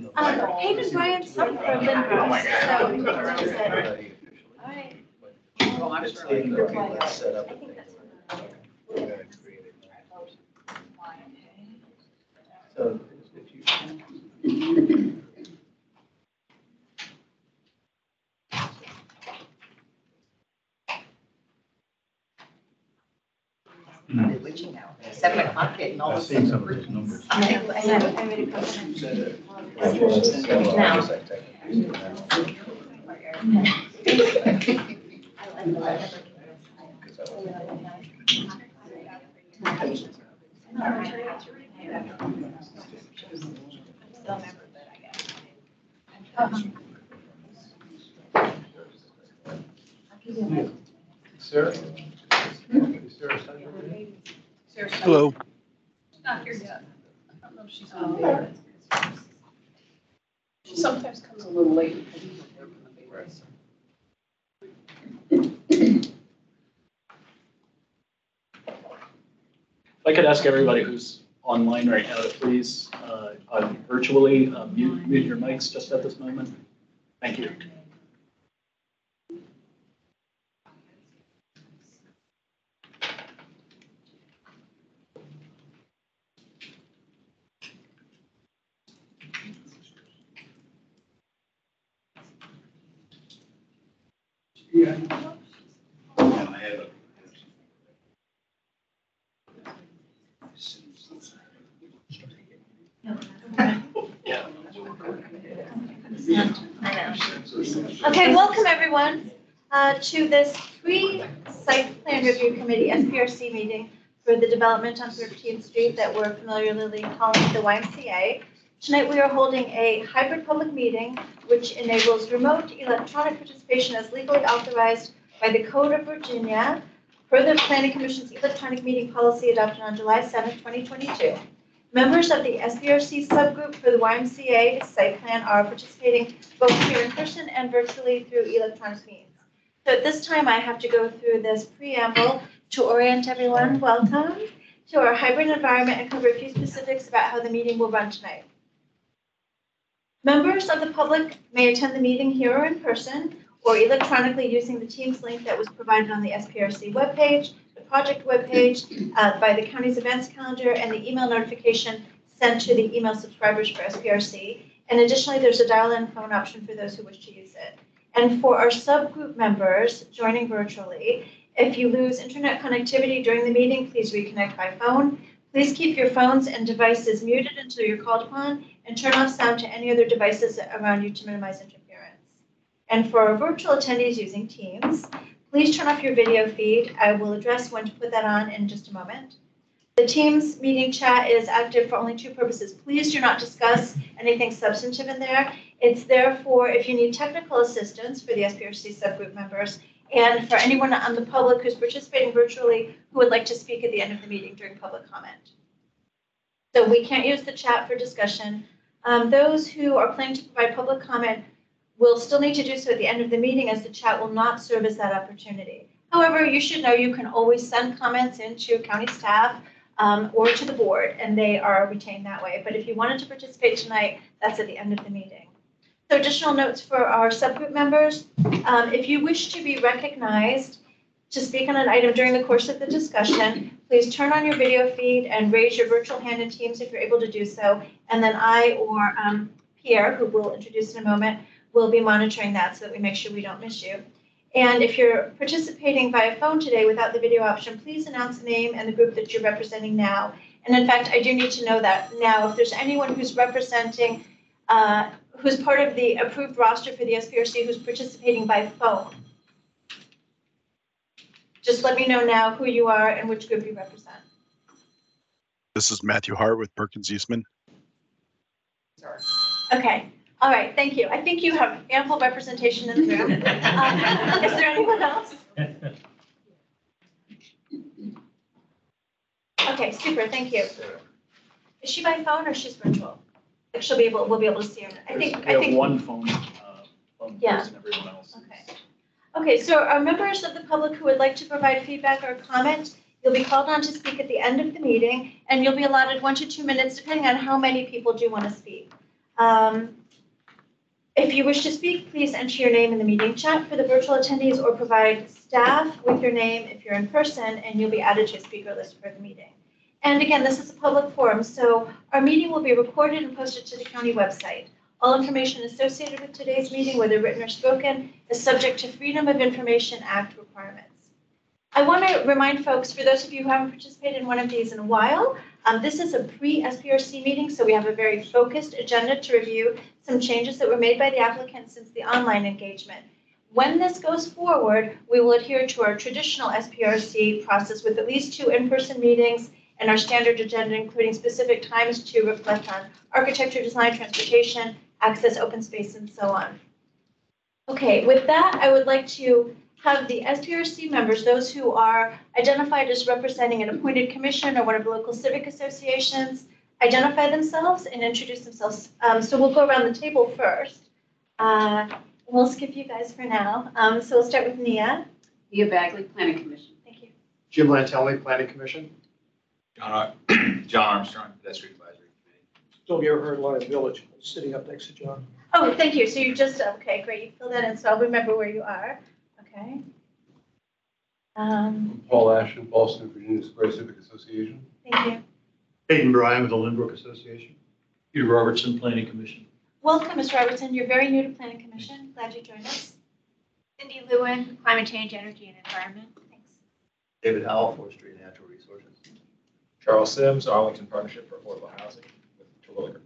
Hayden Bryant's from Lindbergh. Oh my God. All right. Oh, I'm sure. I think that's So if you. They're witching now. 7 o'clock getting all I've this. seen some of those numbers. I already Sarah? Hello. She's not here yet. I don't know if she's on there. She sometimes comes a little late. If I could ask everybody who's online right now to please, virtually mute your mics just at this moment. Thank you. Yeah. Yeah. Okay, welcome everyone to this pre-site plan review committee SPRC meeting for the development on 13th Street that we're familiarly calling the YMCA. Tonight we are holding a hybrid public meeting which enables remote electronic participation as legally authorized by the Code of Virginia per the Planning Commission's electronic meeting policy adopted on July 7, 2022. Members of the SPRC subgroup for the YMCA site plan are participating both here in person and virtually through electronic means. So at this time, I have to go through this preamble to orient everyone. Welcome to our hybrid environment and cover a few specifics about how the meeting will run tonight. Members of the public may attend the meeting here or in person or electronically using the Teams link that was provided on the SPRC webpage, the project webpage, by the county's events calendar, and the email notification sent to the email subscribers for SPRC. And additionally, there's a dial-in phone option for those who wish to use it. And for our subgroup members joining virtually, if you lose internet connectivity during the meeting, please reconnect by phone. Please keep your phones and devices muted until you're called upon, and turn off sound to any other devices around you to minimize interference. And for our virtual attendees using Teams, please turn off your video feed. I will address when to put that on in just a moment. The Teams meeting chat is active for only two purposes. Please do not discuss anything substantive in there. It's there for if you need technical assistance for the SPRC subgroup members and for anyone on the public who's participating virtually who would like to speak at the end of the meeting during public comment. So we can't use the chat for discussion. Those who are planning to provide public comment will still need to do so at the end of the meeting, as the chat will not serve as that opportunity. However, you should know you can always send comments into county staff or to the board, and they are retained that way. But if you wanted to participate tonight, that's at the end of the meeting. So additional notes for our subgroup members. If you wish to be recognized to speak on an item during the course of the discussion, please turn on your video feed and raise your virtual hand in Teams if you're able to do so. And then I or Pierre, who we'll introduce in a moment, will be monitoring that so that we make sure we don't miss you. And if you're participating via phone today without the video option, please announce the name and the group that you're representing now. And in fact, I do need to know that now. If there's anyone who's representing, who's part of the approved roster for the SPRC who's participating by phone, just let me know now who you are and which group you represent. This is Matthew Hart with Perkins Eastman. Okay. All right, thank you. I think you have ample representation in the room. Is there anyone else? Okay, super, thank you. Is she by phone or she's virtual? Like we'll be able to see her. We have one phone Yeah. person, everyone else. Okay. Okay, so our members of the public who would like to provide feedback or comment, you'll be called on to speak at the end of the meeting, and you'll be allotted 1 to 2 minutes, depending on how many people do want to speak. If you wish to speak, please enter your name in the meeting chat for the virtual attendees or provide staff with your name if you're in person, and you'll be added to a speaker list for the meeting. And again, this is a public forum, so our meeting will be recorded and posted to the county website. All information associated with today's meeting, whether written or spoken, is subject to Freedom of Information Act requirements. I want to remind folks, for those of you who haven't participated in one of these in a while, this is a pre-SPRC meeting, so we have a very focused agenda to review some changes that were made by the applicant since the online engagement. When this goes forward, we will adhere to our traditional SPRC process with at least 2 in-person meetings and our standard agenda, including specific times to reflect on architecture, design, transportation, access, open space, and so on. Okay, with that, I would like to have the SPRC members, those who are identified as representing an appointed commission or one of the local civic associations, identify themselves and introduce themselves. So we'll go around the table first. We'll skip you guys for now. So we'll start with Nia. Nia Bagley, Planning Commission. Thank you. Jim Lantelli, Planning Commission. John Armstrong, Pedestrian Advisory Committee. Still here, her Lion Village, sitting up next to John. Oh, thank you. So you just, okay, great. You filled that in, so I'll remember where you are. Okay. Paul Ashton, Boston, Virginia Square Civic Association. Thank you. Hayden Bryan with the Lynbrook Association. Peter Robertson, Planning Commission. Welcome, Ms. Robertson. You're very new to Planning Commission. Glad you joined us. Cindy Lewin, Climate Change, Energy, and Environment. Thanks. David Howell, Forestry and Natural Resources. Charles Sims, Arlington Partnership for Affordable Housing with Terwilliger.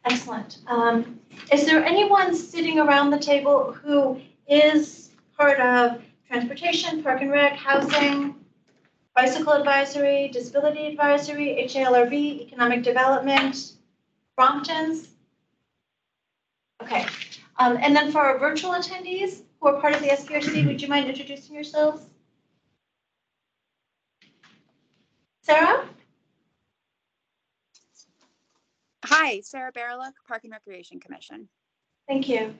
Excellent. Is there anyone sitting around the table who is part of transportation, park and rec, housing, bicycle advisory, disability advisory, HALRB, economic development, Bromptons? Okay. And then for our virtual attendees who are part of the SPRC, would you mind introducing yourselves? Sarah? Hi, Sarah Bariluk, Park and Recreation Commission. Thank you.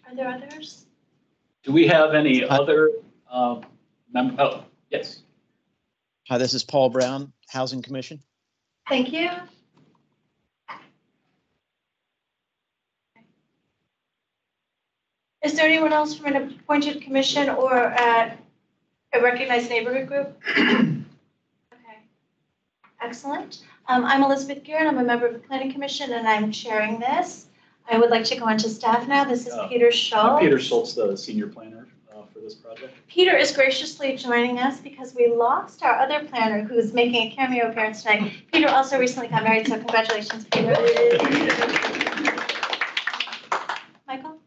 Are there others? Do we have any other member? Oh, yes. Hi, this is Paul Brown, Housing Commission. Thank you. Is there anyone else from an appointed commission or a recognized neighborhood group? Okay, excellent. I'm Elizabeth Guerin. I'm a member of the Planning Commission, and I'm chairing this. I would like to go on to staff now. This is Peter Schultz. I'm Peter Schultz, the senior planner for this project. Peter is graciously joining us because we lost our other planner who's making a cameo appearance tonight. Peter also recently got married, so congratulations, Peter. Michael?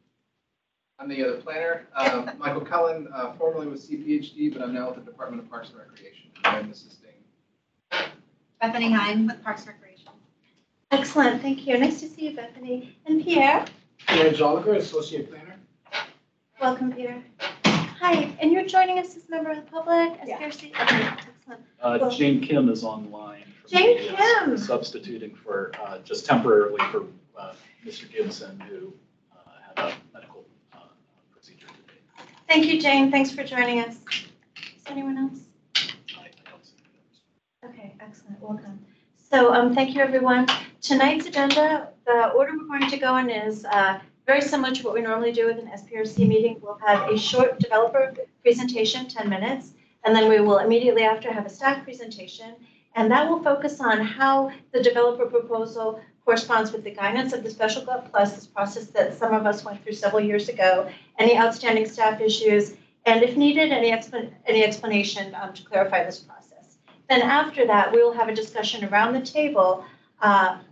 I'm the other planner, Michael Cullen, formerly with CPHD, but I'm now with the Department of Parks and Recreation. I'm assisting. Bethany Hine with Parks and Recreation. Excellent, thank you. Nice to see you, Bethany. And Pierre? Pierre Joliger, Associate Planner. Welcome, Peter. Hi, and you're joining us as a member of the public, SPRC? Okay, excellent. Jane Kim is online. Jane Kim! Substituting for, just temporarily for Mr. Gibson, who had a medical procedure today. Thank you, Jane. Thanks for joining us. Is there anyone else? Okay, excellent. Welcome. So thank you, everyone. Tonight's agenda, the order we're going to go in is very similar to what we normally do with an SPRC meeting. We'll have a short developer presentation, 10 minutes, and then we will immediately after have a staff presentation, and that will focus on how the developer proposal corresponds with the guidance of the Special Gov Plus, this process that some of us went through several years ago, any outstanding staff issues, and if needed, any explanation to clarify this process. Then after that, we will have a discussion around the table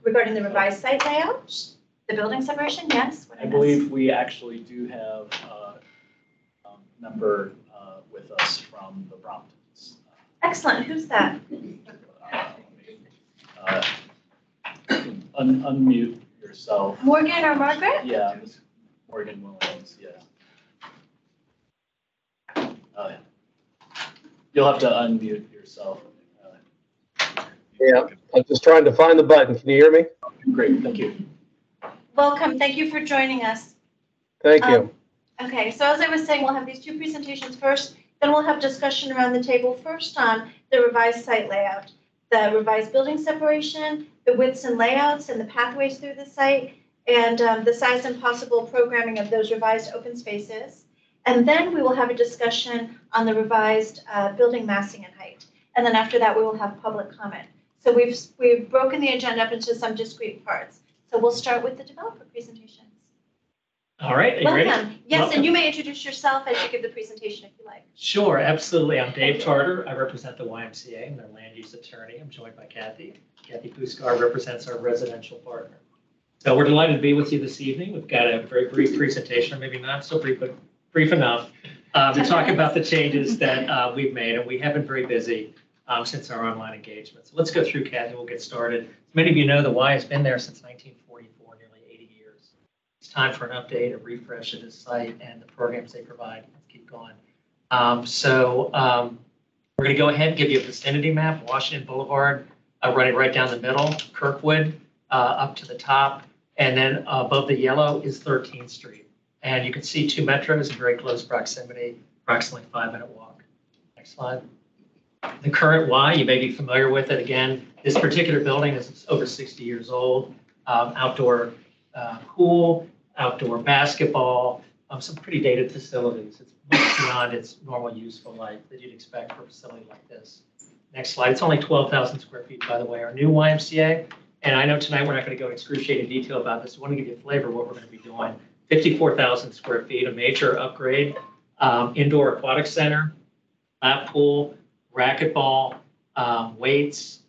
regarding the revised site layout, the building separation, yes? I believe we actually do have a member with us from the Bromptons. Excellent, who's that? Unmute yourself. Morgan or Margaret? Yeah, Ms. Morgan Williams, yeah. You'll have to unmute yourself. Yeah, I'm just trying to find the button. Can you hear me? Great, thank you. Welcome, thank you for joining us. Thank you. Okay, so as I was saying, we'll have these 2 presentations first, then we'll have discussion around the table first on the revised site layout. the revised building separation, the widths and layouts and the pathways through the site, and the size and possible programming of those revised open spaces. And then we will have a discussion on the revised building massing and height. And then after that, we will have public comment. So we've broken the agenda up into some discrete parts. So we'll start with the developer presentations. All right, are you ready? Welcome. Yes, Welcome. and you may introduce yourself as you give the presentation if you like. Sure, absolutely. I'm Dave Tarter. I represent the YMCA. I'm their land use attorney. I'm joined by Kathy. Kathy Puskar represents our residential partner. So we're delighted to be with you this evening. We've got a very brief presentation, or maybe not so brief, but brief enough to talk about the changes that we've made. And we have been very busy since our online engagement. So let's go through, Kathy. We'll get started. As many of you know, the Y has been there since 1944, nearly 80 years. It's time for an update, a refresh of this site and the programs they provide. Let's keep going. We're going to go ahead and give you a vicinity map. Washington Boulevard running right down the middle, Kirkwood up to the top, and then above the yellow is 13th Street. And you can see two metros in very close proximity, approximately 5-minute walk. Next slide. The current Y, you may be familiar with it. Again, this particular building is over 60 years old. Outdoor pool, outdoor basketball, some pretty dated facilities. It's much beyond its normal useful life that you'd expect for a facility like this. Next slide. It's only 12,000 square feet, by the way, our new YMCA. And I know tonight we're not going to go in excruciating detail about this. I want to give you a flavor of what we're going to be doing. 54,000 square feet, a major upgrade, indoor aquatic center, lap pool, racquetball, weights,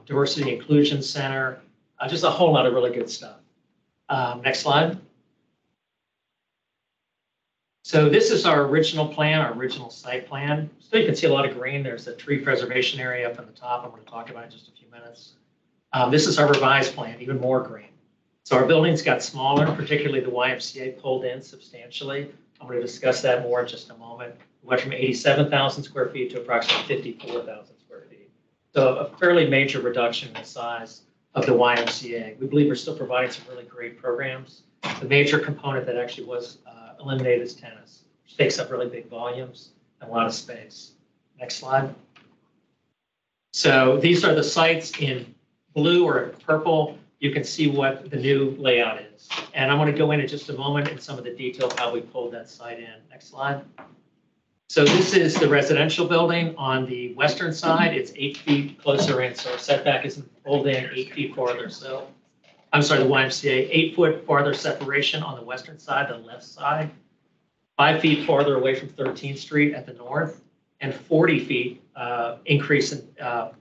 diversity inclusion center, just a whole lot of really good stuff. Next slide. So this is our original plan, our original site plan. So you can see a lot of green. There's a tree preservation area up on the top. I'm going to talk about it in just a few minutes. This is our revised plan, even more green. So our buildings got smaller, particularly the YMCA pulled in substantially. I'm going to discuss that more in just a moment. We went from 87,000 square feet to approximately 54,000 square feet. So a fairly major reduction in the size of the YMCA. We believe we're still providing some really great programs. The major component that actually was eliminated is tennis, which takes up really big volumes and a lot of space. Next slide. So these are the sites in blue or purple. You can see what the new layout is. And I want to go in just a moment in some of the detail of how we pulled that site in. Next slide. So this is the residential building on the western side. It's 8 feet closer in, so our setback is pulled in 8 feet farther. So I'm sorry, the YMCA, 8 foot farther separation on the western side, the left side, 5 feet farther away from 13th Street at the north, and 40 feet increase in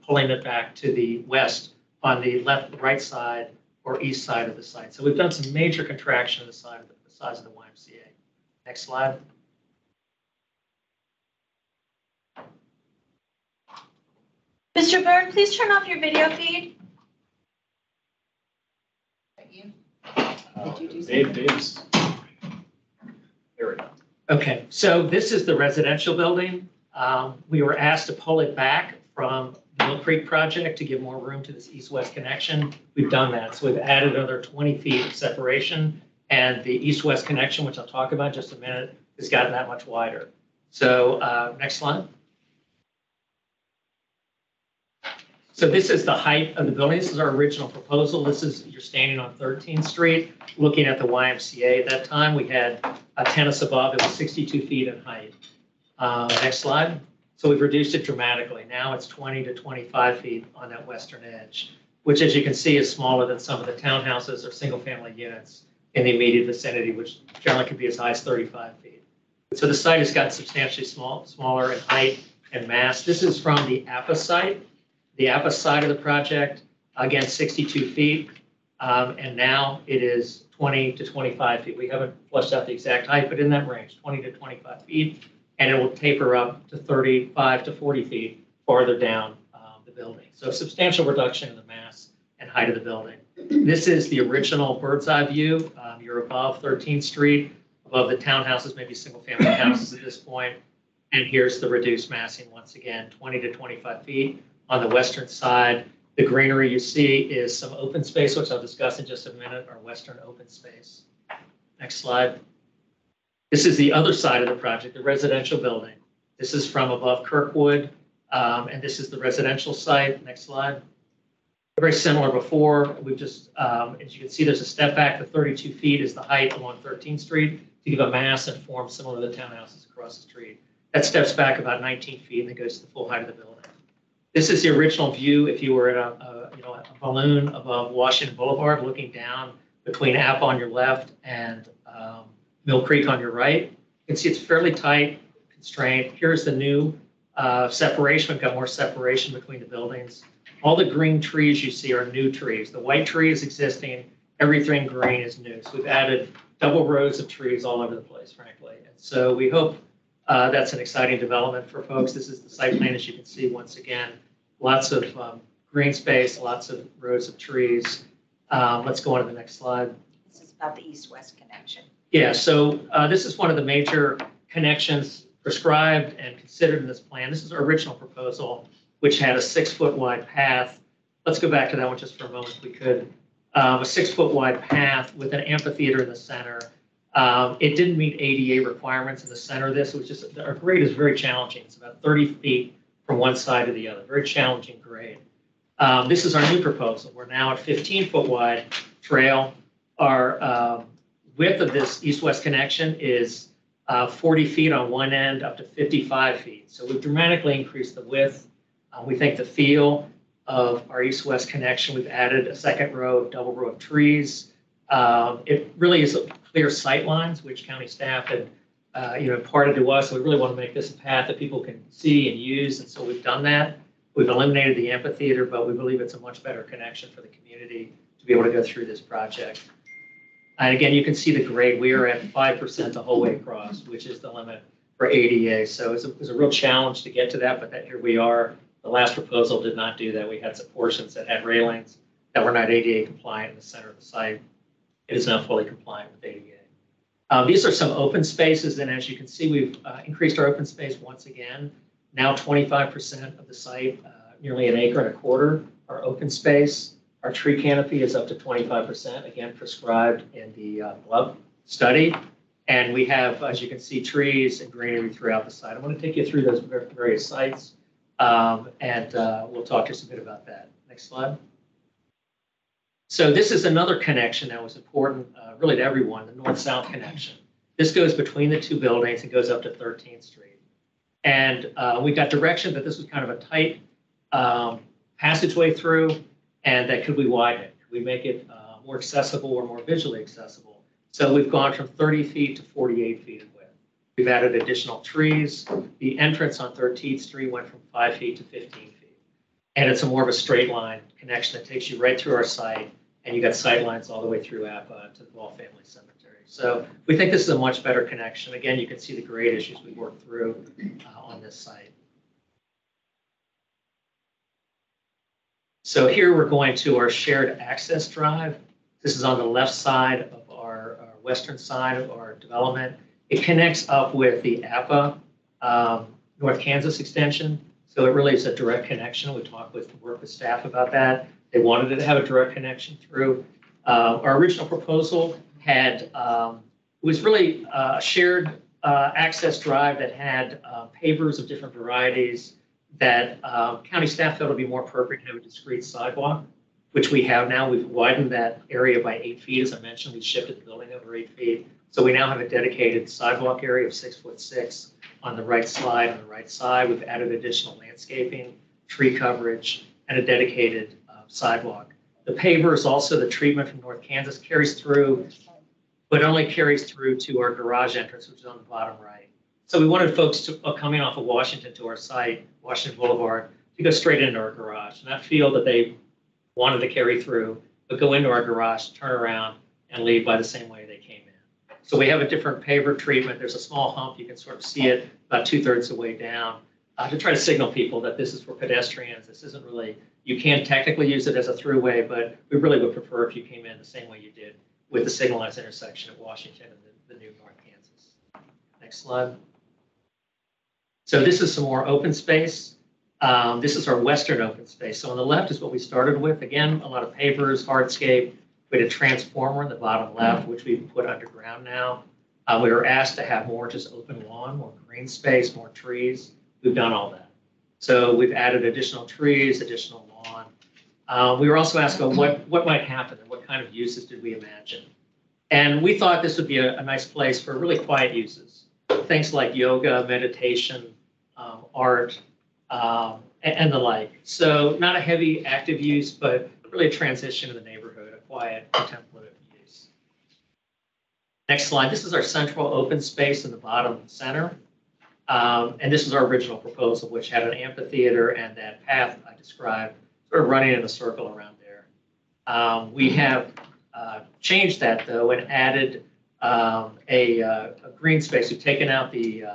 pulling it back to the west on the right side or east side of the site. So we've done some major contraction of the size of the YMCA. Next slide. Mr. Byrne, please turn off your video feed. Dave's. There we go. Okay, so this is the residential building. We were asked to pull it back from the Mill Creek project to give more room to this east-west connection. We've done that. So we've added another 20 feet of separation, and the east-west connection, which I'll talk about in just a minute, has gotten that much wider. So next slide. So this is the height of the building. This is our original proposal. This is, you're standing on 13th Street, looking at the YMCA. At that time, we had a tennis above. It was 62 feet in height. Next slide. So we've reduced it dramatically. Now it's 20 to 25 feet on that western edge, which, as you can see, is smaller than some of the townhouses or single-family units in the immediate vicinity, which generally could be as high as 35 feet. So the site has gotten substantially smaller in height and mass. This is from the APA site. The APA side of the project, again, 62 feet, and now it is 20 to 25 feet. We haven't fleshed out the exact height, but in that range, 20 to 25 feet, and it will taper up to 35 to 40 feet farther down the building. So a substantial reduction in the mass and height of the building. This is the original bird's eye view. You're above 13th Street, above the townhouses, maybe single-family houses at this point, and here's the reduced massing once again, 20 to 25 feet. On the western side, the greenery you see is some open space, which I'll discuss in just a minute, our western open space. Next slide. This is the other side of the project, the residential building. This is from above Kirkwood And this is the residential site. Next slide. Very similar before. We've just, as you can see, there's a step back. The 32 feet is the height along 13th Street to give a mass and form similar to the townhouses across the street. That steps back about 19 feet and then goes to the full height of the building. This is the original view if you were in a balloon above Washington Boulevard looking down between App on your left and Mill Creek on your right. You can see it's fairly tight, constrained. Here's the new separation. We've got more separation between the buildings. All the green trees you see are new trees. The white tree is existing. Everything green is new. So we've added double rows of trees all over the place, frankly. And so we hope that's an exciting development for folks. This is the site plan, as you can see, once again, lots of green space, lots of rows of trees. Let's go on to the next slide. This is about the east-west connection. Yeah, so this is one of the major connections prescribed and considered in this plan. This is our original proposal, which had a 6-foot wide path. Let's go back to that one just for a moment if we could. A 6-foot wide path with an amphitheater in the center. It didn't meet ADA requirements in the center of this. It was just, our grade is very challenging. It's about 30 feet from one side to the other. Very challenging grade. This is our new proposal. We're now at 15-foot wide trail. Our width of this east-west connection is 40 feet on one end up to 55 feet. So we've dramatically increased the width. We think the feel of our east-west connection, we've added a second double row of trees. It really is clear sight lines, which county staff had imparted to us. So we really want to make this a path that people can see and use. And so we've done that. We've eliminated the amphitheater, but we believe it's a much better connection for the community to be able to go through this project. And again, you can see the grade. We are at 5% the whole way across, which is the limit for ADA. So it was a real challenge to get to that, but here we are. The last proposal did not do that. We had some portions that had railings that were not ADA compliant in the center of the site. It is now fully compliant with ADA. These are some open spaces, and as you can see, we've increased our open space once again. Now 25% of the site, nearly 1.25 acres, are open space. Our tree canopy is up to 25%, again prescribed in the Glove study. And we have, as you can see, trees and greenery throughout the site. I want to take you through those various sites, and we'll talk just a bit about that. Next slide. So this is another connection that was important really to everyone, the north-south connection. This goes between the two buildings and goes up to 13th Street. And we got direction that this was kind of a tight passageway through, and that could we widen it? Could we make it more accessible or more visually accessible? So we've gone from 30 feet to 48 feet in width. We've added additional trees. The entrance on 13th Street went from 5 feet to 15 feet. And it's a more of a straight line connection that takes you right through our site, and you got sight lines all the way through APA to the Ball Family Cemetery. So we think this is a much better connection. Again, you can see the grade issues we worked through on this site. So here we're going to our shared access drive. This is on the left side of our western side of our development. It connects up with the APA North Kansas extension. So it really is a direct connection. We worked with staff about that. They wanted to have a direct connection through. Our original proposal had, was really a shared access drive that had pavers of different varieties that county staff felt would be more appropriate to have a discrete sidewalk, which we have now. We've widened that area by 8 feet. As I mentioned, we shifted the building over 8 feet. So we now have a dedicated sidewalk area of 6'6" on the right slide, on the right side. We've added additional landscaping, tree coverage, and a dedicated sidewalk. The paver is also the treatment from North Kansas carries through, but only carries through to our garage entrance, which is on the bottom right. So we wanted folks to, coming off of Washington to our site, Washington Boulevard, to go straight into our garage, not feel that they wanted to carry through, but go into our garage, turn around, and leave by the same way they came in. So we have a different paver treatment. There's a small hump. You can sort of see it about 2/3 the way down to try to signal people that this is for pedestrians. This isn't really, you can technically use it as a throughway, but we really would prefer if you came in the same way you did with the signalized intersection at Washington and the new North Kansas. Next slide. So this is some more open space. This is our western open space. So on the left is what we started with. Again, a lot of pavers, hardscape. We had a transformer in the bottom left, which we've put underground now. We were asked to have more just open lawn, more green space, more trees. We've done all that. So we've added additional trees, additional lawn. We were also asking what might happen and what kind of uses did we imagine. And we thought this would be a nice place for really quiet uses. Things like yoga, meditation, art, and the like. So not a heavy active use, but really a transition in the neighborhood, a quiet contemplative use. Next slide. This is our central open space in the bottom center. And this is our original proposal, which had an amphitheater and that path I described, sort of running in a circle around there. We have changed that though and added a green space. We've taken out the,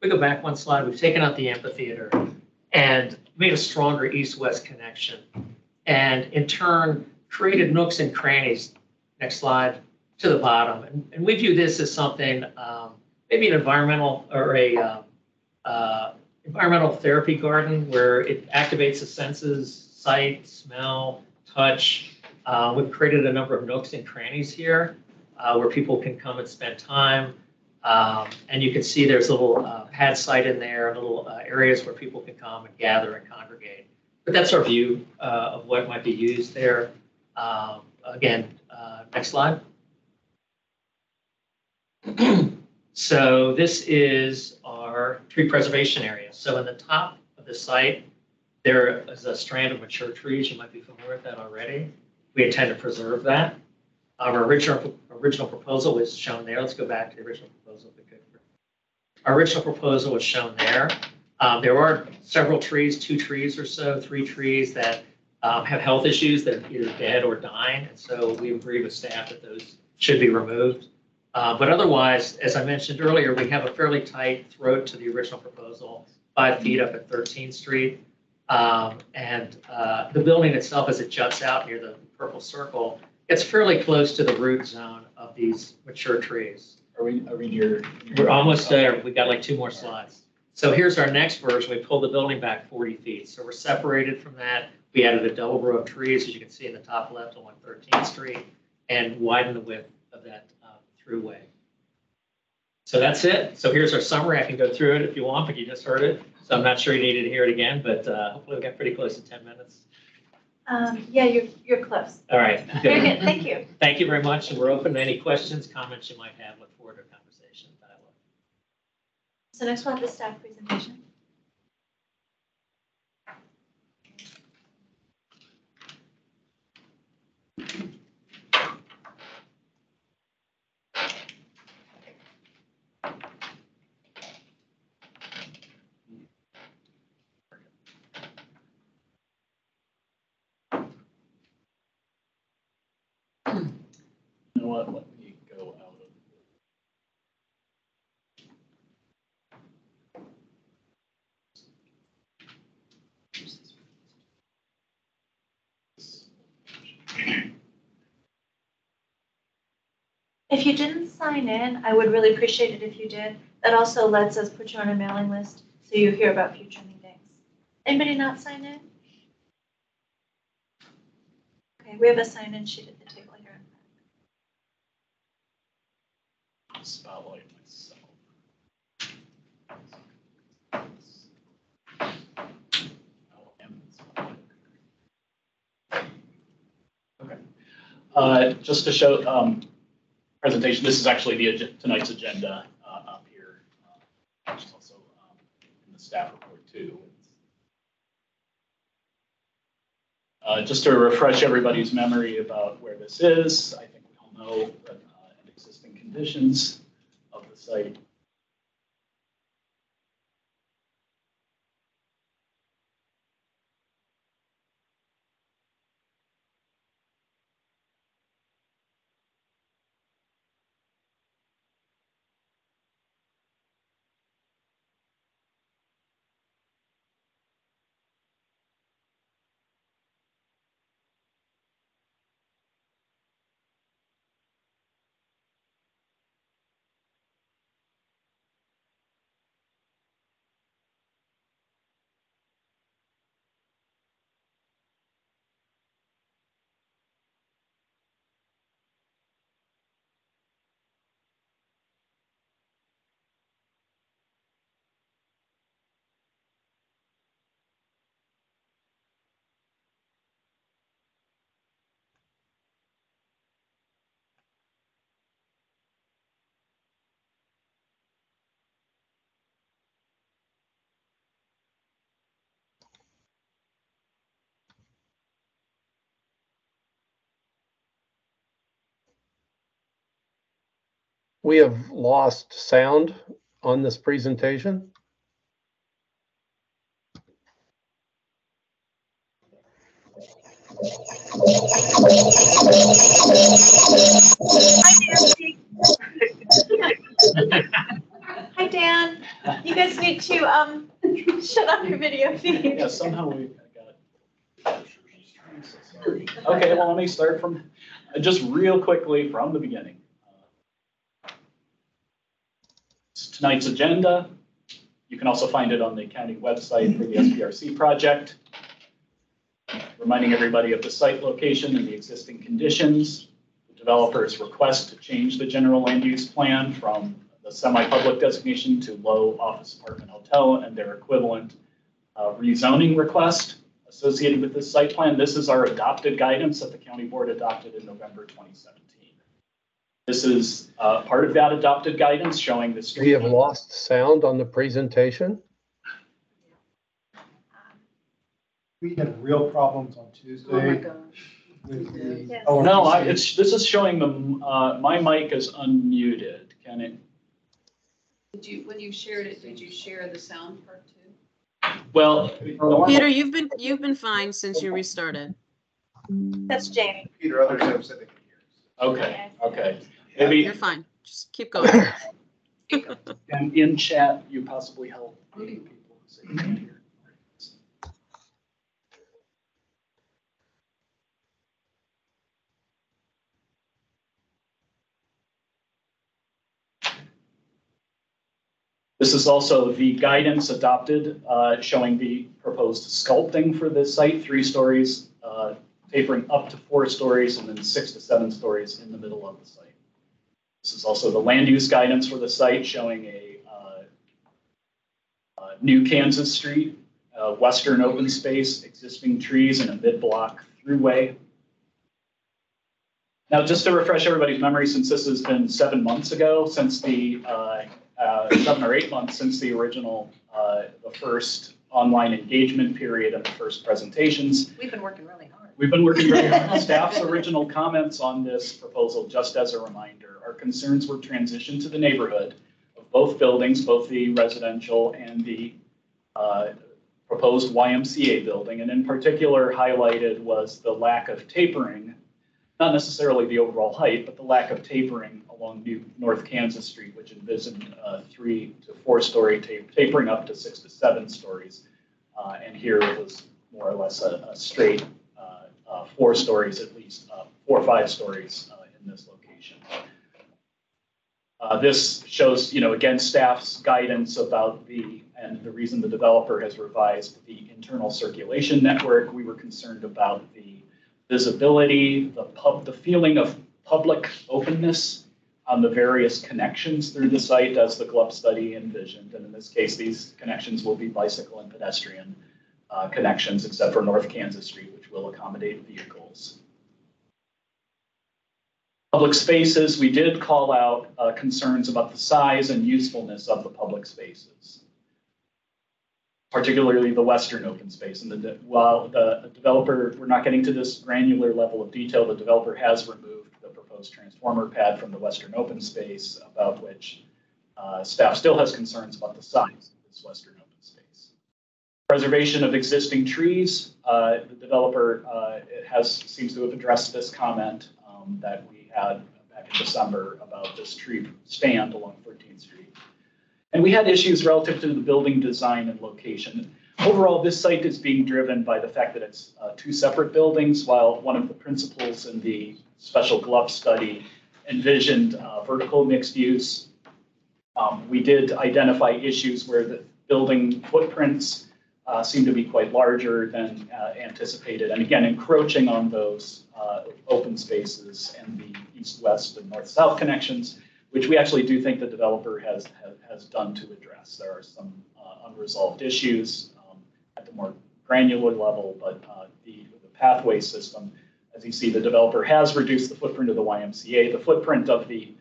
we go back one slide, we've taken out the amphitheater and made a stronger east-west connection. And in turn, created nooks and crannies, next slide, to the bottom. And we view this as something, maybe an environmental or a environmental therapy garden where it activates the senses, sight, smell, touch. We've created a number of nooks and crannies here where people can come and spend time. And you can see there's a little pad site in there, little areas where people can come and gather and congregate. But that's our view of what might be used there. Again, next slide. So this is our tree preservation area. So in the top of the site, there is a strand of mature trees. You might be familiar with that already. We intend to preserve that. Our original proposal was shown there. Let's go back to the original proposal. If we could. Our original proposal was shown there. There are several trees, 2 trees or so, 3 trees that have health issues that are either dead or dying. And so we agreed with staff that those should be removed. But otherwise, as I mentioned earlier, we have a fairly tight throat to the original proposal, 5 feet up at 13th Street. And the building itself, as it juts out near the purple circle, it's fairly close to the root zone of these mature trees. Are we near? We're almost there. We got like 2 more slides. So here's our next version. We pulled the building back 40 feet. So we're separated from that. We added a double row of trees, as you can see in the top left along 13th Street, and widened the width of that throughway. So that's it. So here's our summary. I can go through it if you want, but you just heard it. So I'm not sure you needed to hear it again, but hopefully we got pretty close to 10 minutes. Yeah, you're close. All right. Very good. Thank you. Thank you very much. And we're open to any questions, comments you might have. Look forward to a conversation and dialogue. So next we'll have the staff presentation. You know what? Let me go out of. If you didn't sign in, I would really appreciate it if you did. That also lets us put you on a mailing list so you hear about future meetings. Anybody not sign in? Okay, we have a sign-in sheet at the table here. Spotlight myself. Okay. Just to show presentation, this is actually tonight's agenda up here, which is also in the staff report too. Just to refresh everybody's memory about where this is, I think we all know that existing conditions of the site. We have lost sound on this presentation. Hi, Dan. You guys need to shut off your video feed. Yeah, somehow we got it. Sorry. Okay, well, let me start from, just real quickly from the beginning. Tonight's agenda, you can also find it on the county website for the SPRC project. Reminding everybody of the site location and the existing conditions. The developer's request to change the general land use plan from the semi-public designation to low office apartment hotel and their equivalent rezoning request associated with this site plan. This is our adopted guidance that the county board adopted in November 2017. This is part of that adopted guidance showing the street. We have lost sound on the presentation. We had real problems on Tuesday. Oh my gosh. With the Yes. ORTC. This is showing the, my mic is unmuted. Can it? When you shared it, did you share the sound part too? Well, Peter, you've been fine since you restarted. That's Jamie. Peter, others have said they can hear us. okay. Maybe You're fine. Just keep going. and in chat, you possibly help people who say you can't hear. This is also the guidance adopted showing the proposed sculpting for this site, 3 stories, tapering up to 4 stories, and then 6 to 7 stories in the middle of the site. This is also the land use guidance for the site showing a new Kansas Street, western open space, existing trees, and a mid-block throughway. Now, just to refresh everybody's memory, since this has been 7 months ago, since the 7 or 8 months since the original, the first online engagement period and the first presentations. We've been working really hard. We've been working very hard. Staff's original comments on this proposal, just as a reminder, our concerns were transition to the neighborhood of both buildings, both the residential and the proposed YMCA building. And in particular, highlighted was the lack of tapering, not necessarily the overall height, but the lack of tapering along North Kansas Street, which envisioned 3 to 4 story tapering up to 6 to 7 stories. And here it was more or less a straight 4 stories, at least 4 or 5 stories in this location. This shows, again, staff's guidance about and the reason the developer has revised the internal circulation network. We were concerned about the visibility, the feeling of public openness on the various connections through the site as the GLUP study envisioned. And in this case, these connections will be bicycle and pedestrian connections, except for North Kansas Street, which will accommodate vehicles. Public spaces, we did call out concerns about the size and usefulness of the public spaces, particularly the western open space. And while the developer, we're not getting to this granular level of detail, the developer has removed the proposed transformer pad from the western open space, about which staff still has concerns about the size of this western open space. Preservation of existing trees, the developer seems to have addressed this comment that we had back in December about this tree stand along 13th Street. And we had issues relative to the building design and location. Overall, this site is being driven by the fact that it's 2 separate buildings, while one of the principles in the special GLUP study envisioned vertical mixed use. We did identify issues where the building footprints seem to be quite larger than anticipated. And again, encroaching on those open spaces and the east-west and north-south connections, which we actually do think the developer has done to address. There are some unresolved issues at the more granular level, but the pathway system, as you see, the developer has reduced the footprint of the YMCA. The footprint of the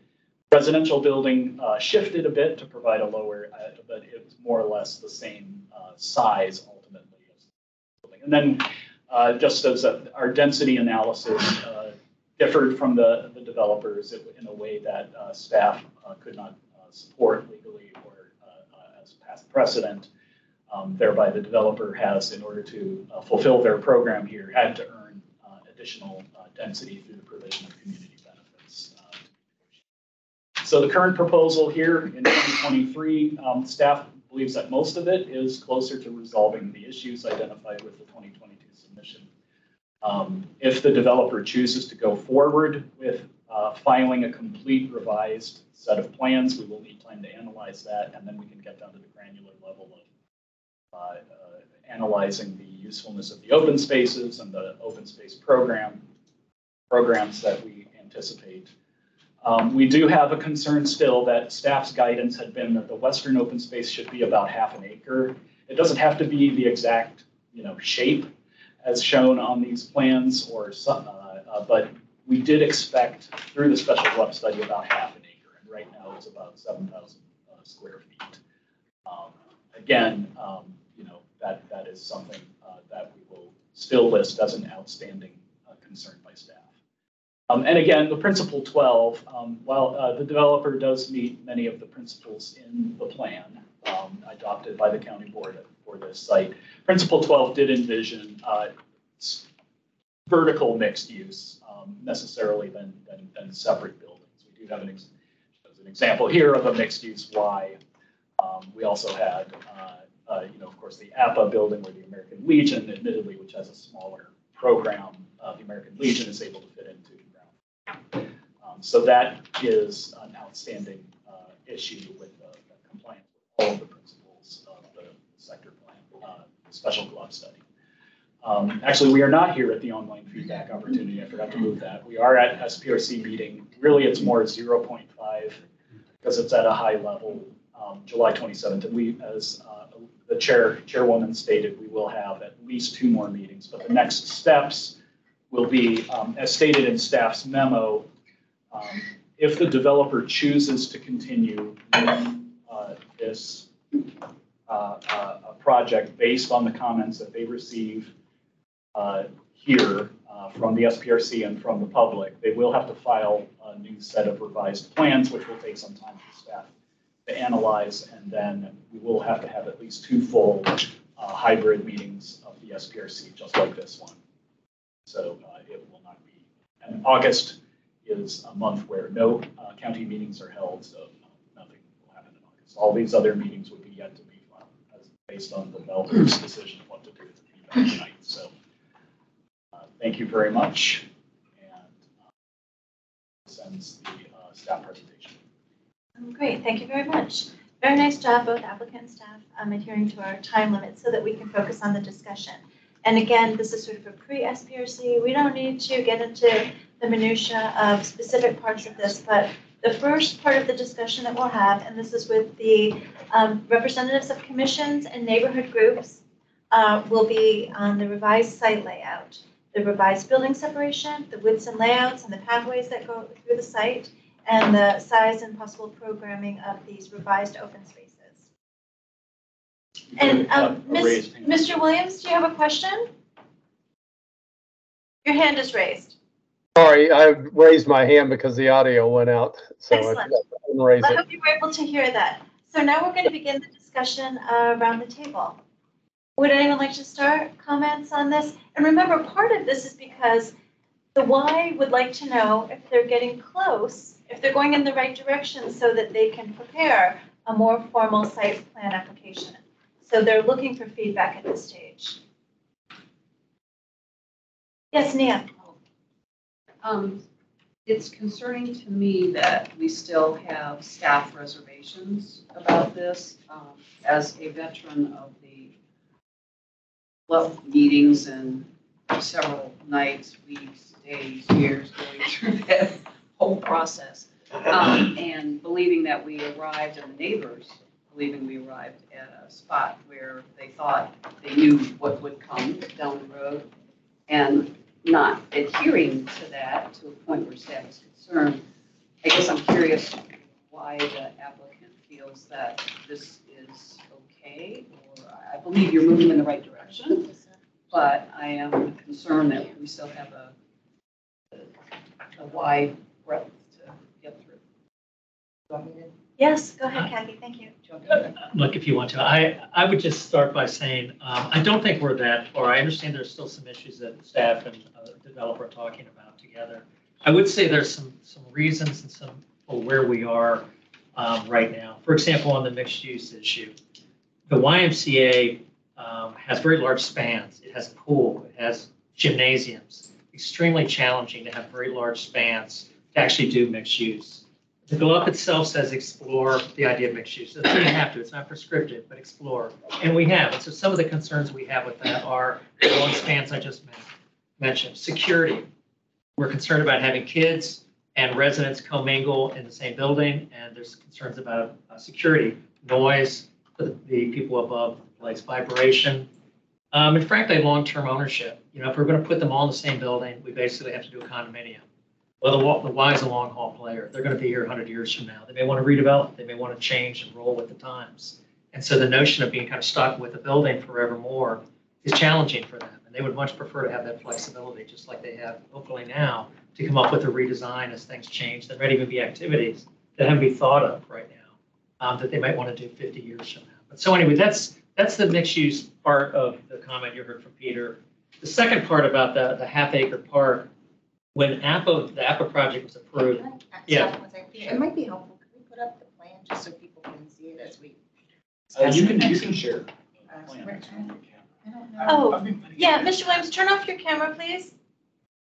residential building shifted a bit to provide a lower, but it was more or less the same size ultimately as the building. And then just as our density analysis differed from the developers in a way that staff could not support legally or as past precedent. Thereby, the developer has, in order to fulfill their program here, had to earn additional density through the provision of community benefits. So the current proposal here in 2023, staff believes that most of it is closer to resolving the issues identified with the 2022 submission. If the developer chooses to go forward with filing a complete revised set of plans, we will need time to analyze that, and then we can get down to the granular level of analyzing the usefulness of the open spaces and the open space programs that we anticipate. We do have a concern still that staff's guidance had been that the western open space should be about ½ an acre. It doesn't have to be the exact, shape as shown on these plans, or but we did expect through the special web study about ½ an acre, and right now it's about 7,000 square feet. Again, that is something that we will still list as an outstanding concern by staff. And again, the principle 12, while the developer does meet many of the principles in the plan adopted by the county board for this site, principle 12 did envision vertical mixed use necessarily than separate buildings. We do have an example here of a mixed use Y. We also had, of course, the APA building where the American Legion, admittedly, which has a smaller program, the American Legion is able to fit into ground. So that is an outstanding issue with compliance with all of the principles of the sector plan, special glove study. Actually, we are not here at the online feedback opportunity. I forgot to move that. We are at SPRC meeting. Really, it's more 0.5 because it's at a high level. July 27th, and we, as the chairwoman stated, we will have at least 2 more meetings. But the next steps will be, as stated in staff's memo, if the developer chooses to continue with this project based on the comments that they receive here from the SPRC and from the public, they will have to file a new set of revised plans, which will take some time for staff to analyze, and then we will have to have at least 2 full hybrid meetings of the SPRC, just like this one. So it will not be, and August is a month where no county meetings are held, so nothing will happen in August. All these other meetings would be yet to be filed, based on the developer's decision of what to do with the feedback tonight. So thank you very much, and sends the staff presentation. Great, thank you very much. Very nice job, both applicant and staff, adhering to our time limit so that we can focus on the discussion. And again, this is sort of a pre-SPRC. We don't need to get into the minutia of specific parts of this, but the first part of the discussion that we'll have, and this is with the representatives of commissions and neighborhood groups, will be on the revised site layout, the revised building separation, the widths and layouts, and the pathways that go through the site, and the size and possible programming of these revised open spaces. And Mr. Williams, do you have a question? Your hand is raised. Sorry, I raised my hand because the audio went out. So excellent. I couldn't raise I it. hope you were able to hear that. So now we're going to begin the discussion around the table. Would anyone like to start comments on this? And remember, part of this is because the Y would like to know if they're getting close, if they're going in the right direction so that they can prepare a more formal site plan application. So they're looking for feedback at this stage. Yes, Nia. It's concerning to me that we still have staff reservations about this. As a veteran of the meetings and several nights, weeks, days, years going through that whole process, and believing that we arrived, and the neighbors believing we arrived at a spot where they thought they knew what would come down the road, and not adhering to that to a point where staff is concerned. I guess I'm curious why the applicant feels that this is okay, or I believe you're moving in the right direction, but I am concerned that we still have a wide breadth to get through. Do you want me to Yes, go ahead, Kathy, thank you. jump in? Look, if you want to, I would just start by saying, I don't think we're that far. I understand there's still some issues that staff and developer are talking about together. I would say there's some reasons and some for where we are right now. For example, on the mixed use issue, the YMCA has very large spans. It has a pool, it has gymnasiums. Extremely challenging to have very large spans to actually do mixed use. The GLUP itself says explore the idea of mixed use. It doesn't have to, it's not prescriptive, but explore. And we have. And so some of the concerns we have with that are the long spans I just mentioned. Security. We're concerned about having kids and residents commingle in the same building, and there's concerns about security, noise for the people above the place, vibration, and frankly, long-term ownership. You know, if we're going to put them all in the same building, we basically have to do a condominium. Well, the Y is a long-haul player. They're going to be here 100 years from now. They may want to redevelop. They may want to change and roll with the times. And so the notion of being kind of stuck with a building forevermore is challenging for them. And they would much prefer to have that flexibility, just like they have, hopefully now, to come up with a redesign as things change. There might even be activities that haven't been thought of right now that they might want to do 50 years from now. But so anyway, that's the mixed use part of the comment you heard from Peter. The second part about the half-acre park, when the APA project was approved. Yeah. It might be helpful. Can we put up the plan just so people can see it as we? You can share. I don't know. Oh, yeah, Mr. Williams, turn off your camera, please.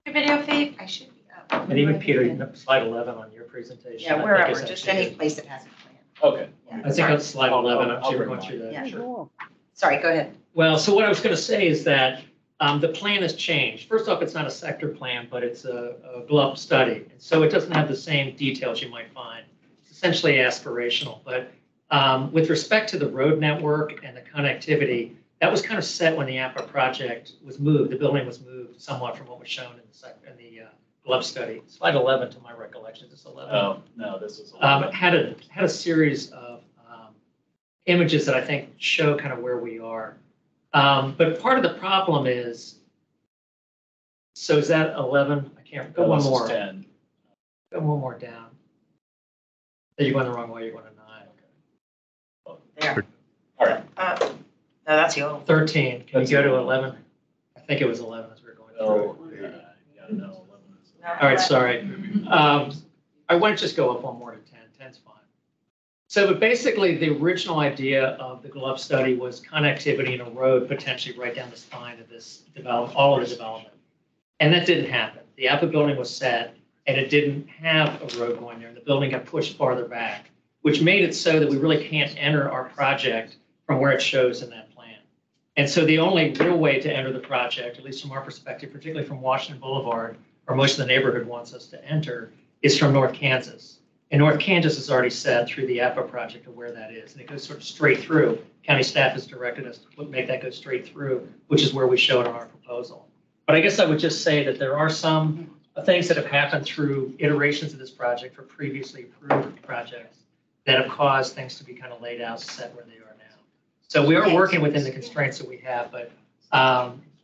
Your video feed. I should be up. And even Peter, you have slide 11 on your presentation. Yeah, wherever, just any place that has a plan. Okay. Yeah, I think sorry. that's slide 11. I'm I'll sure bring going through mine. that. Yeah. Sorry, go ahead. Well, so what I was going to say is that the plan has changed. First off, it's not a sector plan, but it's a GLUP study. And so it doesn't have the same details you might find. It's essentially aspirational. But with respect to the road network and the connectivity, that was kind of set when the APA project was moved. The building was moved somewhat from what was shown in the GLUP study. Slide 11, to my recollection, is 11. Oh, no, this is 11. Had a series of images that I think show kind of where we are. But part of the problem is, so is that 11? I can't, go one more. 10. Go one more down. You're going the wrong way, you're going to 9. There. All right. No, that's the old. 13, can you go to 11? I think it was 11 as we were going through. Oh, yeah, no, 11 is. All right, sorry. I want to just go up one more to 10. 10's fine. So, but basically, the original idea of the GLUP study was connectivity in a road potentially right down the spine of this development, all of the development. And that didn't happen. The APA building was set, and it didn't have a road going there, and the building got pushed farther back, which made it so that we really can't enter our project from where it shows in that plan. And so the only real way to enter the project, at least from our perspective, particularly from Washington Boulevard, where most of the neighborhood wants us to enter, is from North Kansas. And North Kansas is already set through the APA project of where that is. And it goes sort of straight through. County staff has directed us to make that go straight through, which is where we show it on our proposal. But I guess I would just say that there are some things that have happened through iterations of this project for previously approved projects that have caused things to be kind of laid out, set where they are now. So we are working within the constraints that we have, but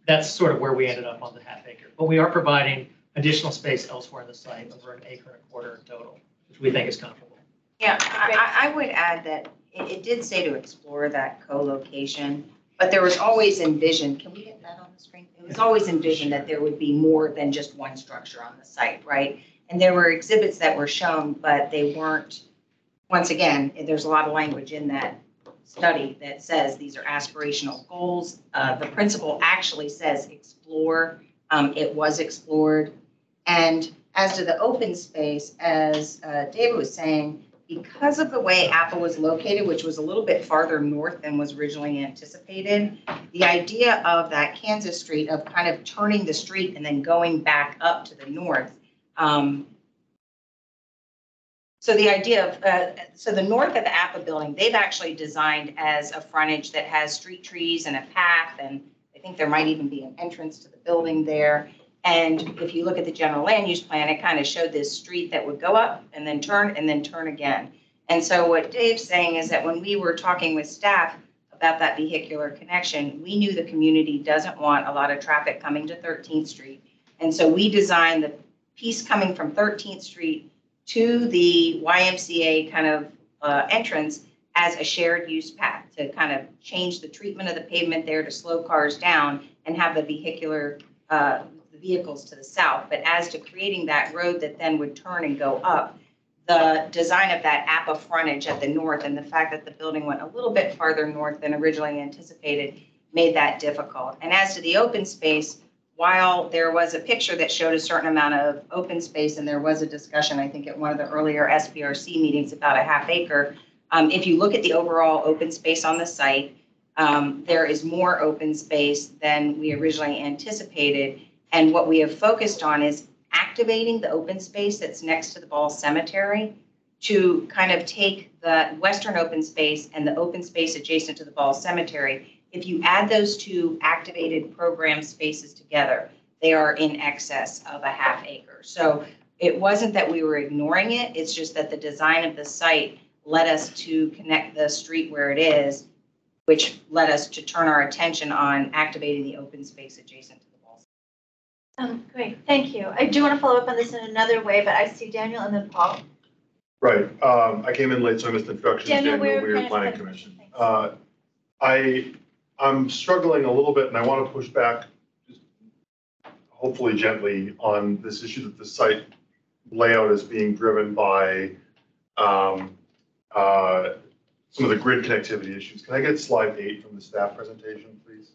that's sort of where we ended up on the half acre. But we are providing additional space elsewhere in the site, over 1.25 acres in total, which we think is comfortable. Yeah, I would add that it did say to explore that co-location, but there was always envisioned, can we get that on the screen? It was always envisioned that there would be more than just one structure on the site, right? And there were exhibits that were shown, but they weren't, once again, there's a lot of language in that study that says these are aspirational goals. The principal actually says explore. It was explored. And as to the open space, as David was saying, because of the way APA was located, which was a little bit farther north than was originally anticipated, the idea of that Kansas Street, of kind of turning the street and then going back up to the north. So the idea of, so the north of the APA building, they've actually designed as a frontage that has street trees and a path, and I think there might even be an entrance to the building there. And if you look at the general land use plan, it kind of showed this street that would go up and then turn again. And so what Dave's saying is that when we were talking with staff about that vehicular connection, we knew the community doesn't want a lot of traffic coming to 13th Street. And so we designed the piece coming from 13th Street to the YMCA kind of entrance as a shared use path to kind of change the treatment of the pavement there to slow cars down and have the vehicles to the south. But as to creating that road that then would turn and go up, the design of that APA frontage at the north and the fact that the building went a little bit farther north than originally anticipated made that difficult. And as to the open space, while there was a picture that showed a certain amount of open space and there was a discussion, I think at one of the earlier SPRC meetings about a half acre, if you look at the overall open space on the site, there is more open space than we originally anticipated. And what we have focused on is activating the open space that's next to the Ball Cemetery to kind of take the western open space and the open space adjacent to the Ball Cemetery. If you add those two activated program spaces together, they are in excess of a half acre. So it wasn't that we were ignoring it, it's just that the design of the site led us to connect the street where it is, which led us to turn our attention on activating the open space adjacent to the Ball. Great, thank you. I do want to follow up on this in another way, but I see Daniel and then Paul. Right. I came in late, so I missed introductions. Daniel, Daniel Weir, Planning Commission. I'm struggling a little bit, and I want to push back, just hopefully gently, on this issue that the site layout is being driven by some of the grid connectivity issues. Can I get slide 8 from the staff presentation, please?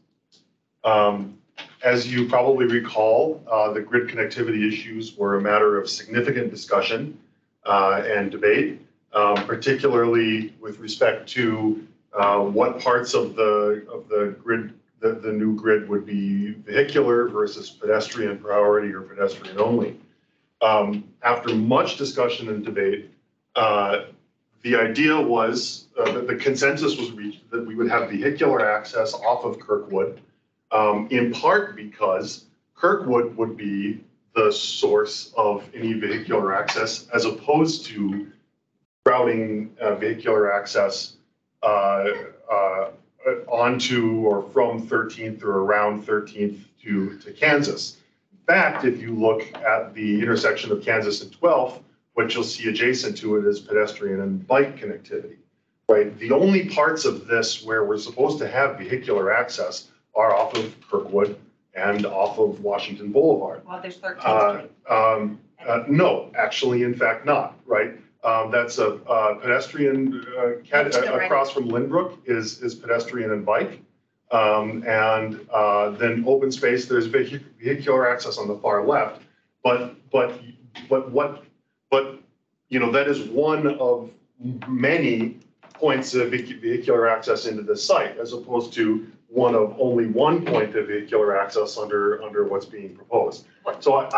As you probably recall, the grid connectivity issues were a matter of significant discussion and debate, particularly with respect to what parts of the grid, the new grid would be vehicular versus pedestrian priority or pedestrian only. After much discussion and debate, the idea was that the consensus was reached that we would have vehicular access off of Kirkwood, in part because Kirkwood would be the source of any vehicular access as opposed to routing vehicular access onto or from 13th or around 13th to Kansas. In fact, if you look at the intersection of Kansas and 12th, what you'll see adjacent to it is pedestrian and bike connectivity, right? The only parts of this where we're supposed to have vehicular access are off of Kirkwood and off of Washington Boulevard. Well, there's 13th Street. No, actually, in fact, not, right? That's a pedestrian, across from Lynbrook is pedestrian and bike. And then open space, there's vehicular access on the far left. But you know, that is one of many points of vehicular access into the site, as opposed to only one point of vehicular access under what's being proposed. So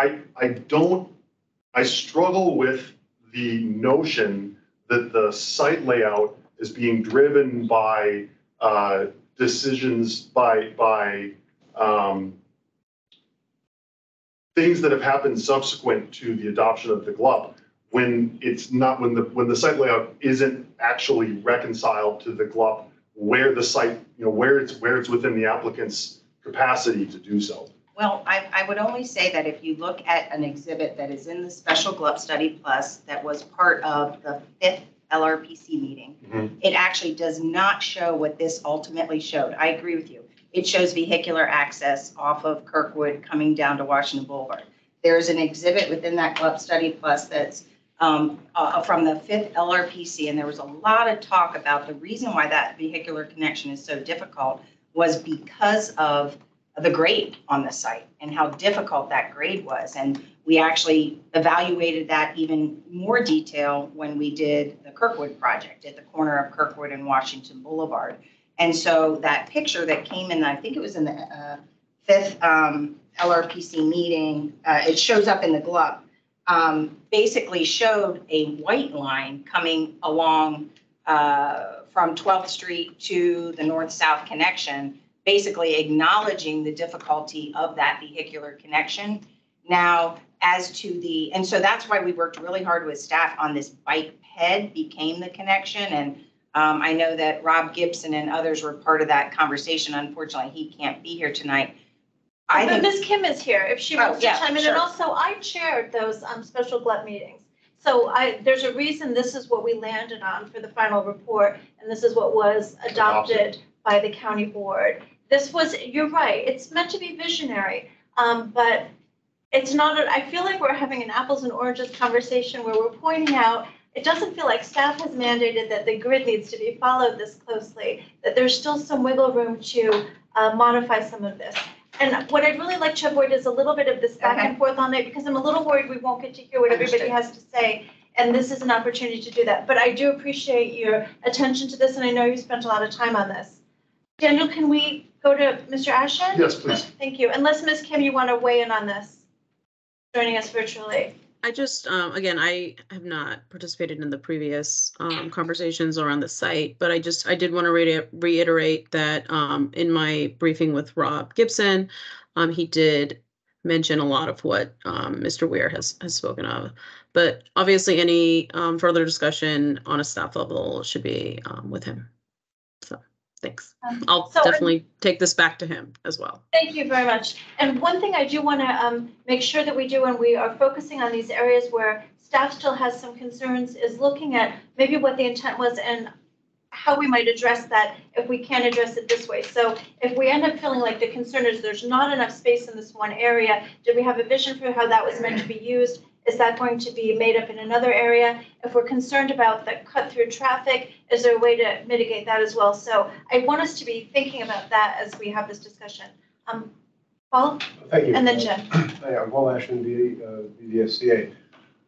I struggle with the notion that the site layout is being driven by decisions by things that have happened subsequent to the adoption of the GLUP, when it's not, when the site layout isn't actually reconciled to the GLUP, where the site, you know, where it's within the applicant's capacity to do so. Well, I would only say that if you look at an exhibit that is in the special GLUP Study Plus that was part of the 5th LRPC meeting, it actually does not show what this ultimately showed. I agree with you. It shows vehicular access off of Kirkwood coming down to Washington Boulevard. There's an exhibit within that GLUP Study Plus that's from the 5th LRPC, and there was a lot of talk about the reason why that vehicular connection is so difficult was because of the grade on the site and how difficult that grade was. And we actually evaluated that even more detail when we did the Kirkwood project at the corner of Kirkwood and Washington Boulevard. And so that picture that came in, I think it was in the 5th LRPC meeting, it shows up in the GLUP, basically showed a white line coming along from 12th Street to the north-south connection, basically acknowledging the difficulty of that vehicular connection. Now, as to the, and so that's why we worked really hard with staff on this bike ped became the connection. And I know that Rob Gibson and others were part of that conversation. Unfortunately, he can't be here tonight. I But think, Ms. Kim is here, if she Oh, wants to yeah, chime in, sure. and also I chaired those special GLUT meetings. So there's a reason this is what we landed on for the final report, and this is what was adopted by the county board. This was, you're right, it's meant to be visionary, but it's not, I feel like we're having an apples and oranges conversation where we're pointing out, it doesn't feel like staff has mandated that the grid needs to be followed this closely, that there's still some wiggle room to modify some of this. And what I'd really like to avoid is a little bit of this back and forth on it, because I'm a little worried we won't get to hear what everybody has to say. And this is an opportunity to do that. But I do appreciate your attention to this, and I know you spent a lot of time on this. Daniel, can we go to Mr. Ashen? Yes, please. Thank you. Unless Ms. Kim, you want to weigh in on this, joining us virtually. I just, again, I have not participated in the previous conversations around the site, but I did want to reiterate that in my briefing with Rob Gibson, he did mention a lot of what Mr. Weir has spoken of. But obviously any further discussion on a staff level should be with him. So thanks. I'll definitely take this back to him as well. Thank you very much. And one thing I do want to make sure that we do when we are focusing on these areas where staff still has some concerns is looking at maybe what the intent was and how we might address that if we can address it this way. So if we end up feeling like the concern is there's not enough space in this one area, did we have a vision for how that was meant to be used? Is that going to be made up in another area? If we're concerned about the cut through traffic, is there a way to mitigate that as well? So I want us to be thinking about that as we have this discussion. Paul? Thank you. And then Jen. Hi, I'm Paul Ashton, BDSCA.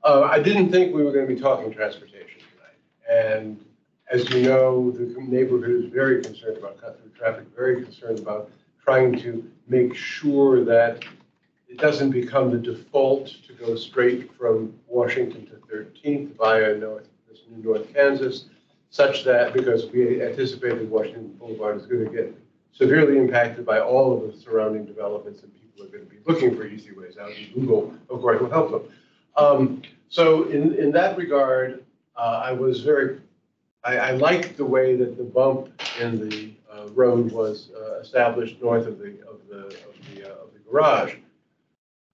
I didn't think we were going to be talking transportation tonight. And as you know, the neighborhood is very concerned about cut through traffic, very concerned about trying to make sure that it doesn't become the default to go straight from Washington to 13th via this new North Kansas, such that, because we anticipated Washington Boulevard is going to get severely impacted by all of the surrounding developments, and people are going to be looking for easy ways out, and Google, of course, will help them. So in that regard, I liked the way that the bump in the road was established north of the garage.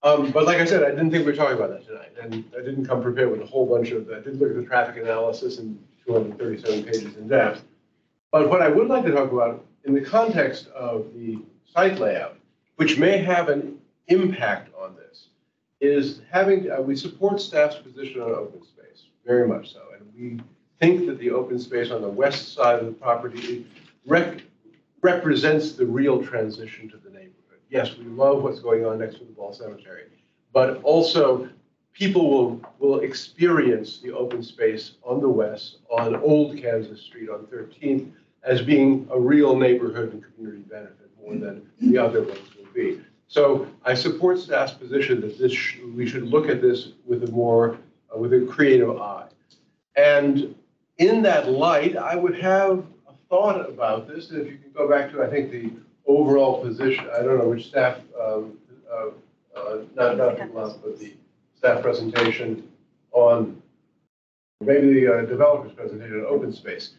But like I said, I didn't think we were talking about that tonight, and I didn't come prepared with a whole bunch of, I did look at the traffic analysis in 237 pages in depth. But what I would like to talk about in the context of the site layout, which may have an impact on this, is having, we support staff's position on open space, very much so. And we think that the open space on the west side of the property represents the real transition to the neighborhood. Yes, we love what's going on next to the Ball Cemetery, but also people will experience the open space on the west, on Old Kansas Street on 13th, as being a real neighborhood and community benefit more than the other ones will be. So I support staff's position that we should look at this with a more, with a creative eye. And in that light, I would have a thought about this. And if you can go back to, I think, the overall position, I don't know which staff, not the last, but the staff presentation on, maybe the developer's presentation on open space.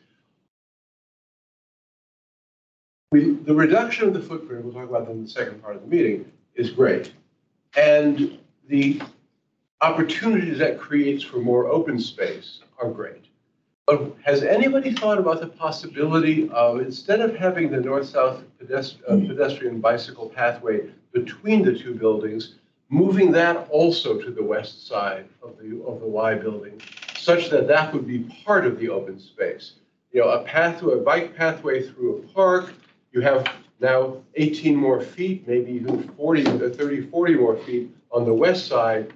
The reduction of the footprint, we'll talk about that in the second part of the meeting, is great. And the opportunities that creates for more open space are great. But has anybody thought about the possibility of, instead of having the north-south pedestrian bicycle pathway between the two buildings, moving that also to the west side of the Y building, such that that would be part of the open space? You know, a bike pathway through a park. You have now 18 more feet, maybe even 30, 40 more feet on the west side.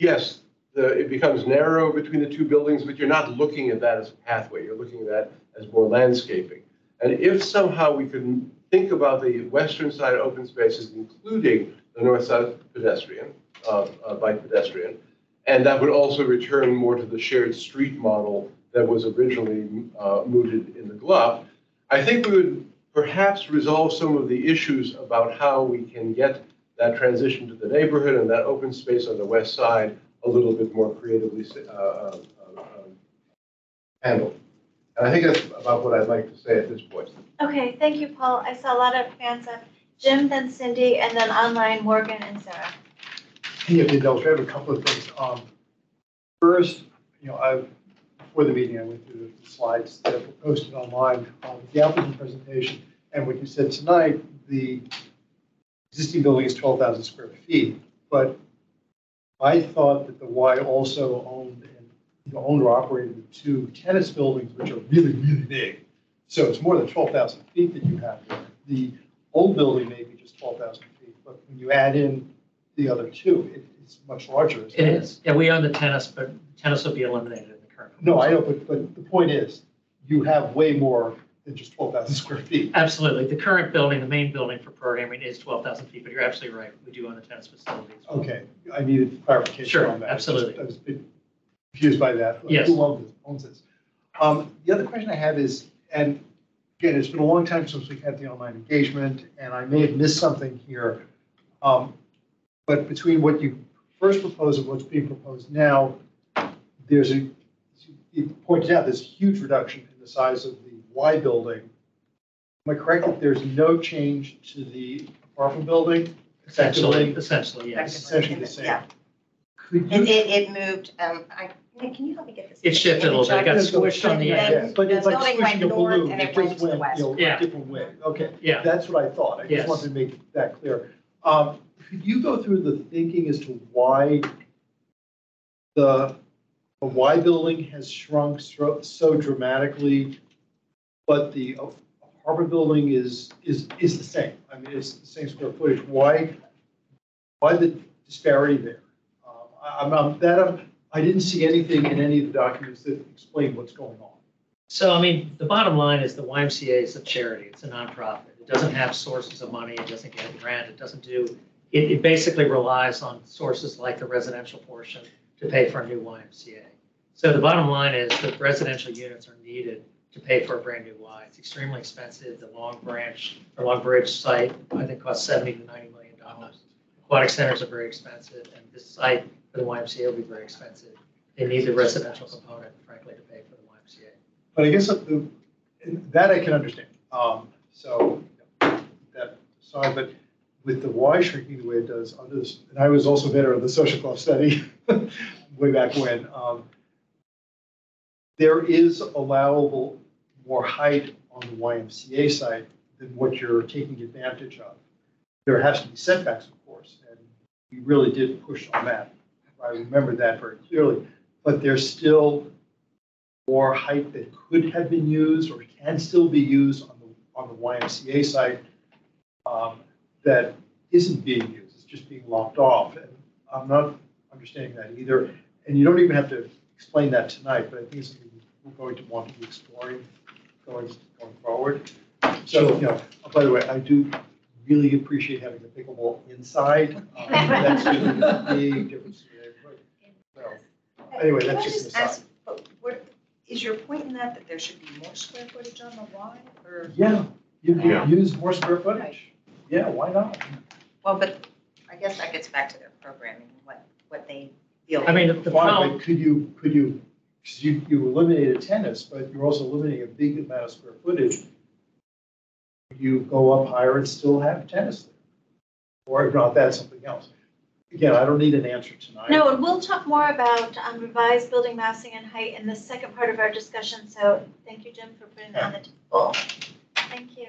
Yes, it becomes narrow between the two buildings, but you're not looking at that as a pathway. You're looking at that as more landscaping. And if somehow we can think about the western side open spaces, including the north-south pedestrian, bike pedestrian, and that would also return more to the shared street model that was originally mooted in the GLUP, I think we would perhaps resolve some of the issues about how we can get that transition to the neighborhood and that open space on the west side a little bit more creatively handled. And I think that's about what I'd like to say at this point. Okay, thank you, Paul. I saw a lot of hands up. Jim, then Cindy, and then online Morgan and Sarah. Yeah, if you indulge, I have a couple of things. First, before the meeting, I went through the slides that were posted online, the applicant presentation, and what you said tonight, the existing building is 12,000 square feet, but I thought that the Y also owned or operated the two tennis buildings, which are really, really big. So it's more than 12,000 feet that you have there. The old building may be just 12,000 feet, but when you add in the other two, it's much larger. It is. Yeah, we own the tennis, but tennis will be eliminated in the current. No, I know, but the point is, you have way more than just 12,000 square feet. Absolutely. The current building, the main building for programming is 12,000 feet, but you're absolutely right. We do own the tennis facilities. Okay, I needed clarification on that. Absolutely. I was a bit confused by that. Yes. Who owns this? The other question I have is, and again, it's been a long time since we've had the online engagement, and I may have missed something here. But between what you first proposed and what's being proposed now, you pointed out, there's a huge reduction in the size of the Y building. Am I correct that there's no change to the apartment building? Essentially, yes. It's essentially the same. Yeah. Could And you, it moved, Nick, can you help me get this? It shifted a little bit. It got image up? squished on the And edge. then but it's the like building went switching a north balloon, and it it went just to the went, west. Yeah. a different way. Okay, Yeah. that's what I thought. I Yes. just wanted to make that clear. Could you go through the thinking as to why the Y building has shrunk so dramatically, but the apartment building is the same? I mean, it's the same square footage. Why the disparity there? I didn't see anything in any of the documents that explain what's going on. So, I mean, the bottom line is the YMCA is a charity. It's a nonprofit. It doesn't have sources of money. It doesn't get a grant. It doesn't do, it basically relies on sources like the residential portion to pay for a new YMCA. So the bottom line is that residential units are needed to pay for a brand new Y. It's extremely expensive. The Long Bridge site, I think, costs $70 to $90 million. Aquatic centers are very expensive, and this site for the YMCA will be very expensive. They need the residential component, frankly, to pay for the YMCA. But I guess that I can understand. So that aside, but with the Y shrinking the way it does under this, and I was also better at the social club study way back when. There is allowable more height on the YMCA site than what you're taking advantage of. There has to be setbacks, of course, and we really did push on that. I remember that very clearly, but there's still more height that could have been used or can still be used on the YMCA site that isn't being used. It's just being lopped off, and I'm not understanding that either. And you don't even have to explain that tonight, but I think it's something we're going to want to be exploring going forward. So, by the way, I do really appreciate having the pickleball inside. That's really a big difference. So, anyway, that's just an aside. Is your point in that there should be more square footage on the Y, or? Yeah, you can use more square footage. Yeah, why not? Well, but I guess that gets back to their programming, what they feel. I mean, the problem. But could you, because you eliminated tennis, but you're also eliminating a big amount of square footage. You go up higher and still have tennis there. Or if not, that's something else. Again, I don't need an answer tonight. No, and we'll talk more about revised building massing and height in the second part of our discussion. So thank you, Jim, for putting that on the table. Thank you.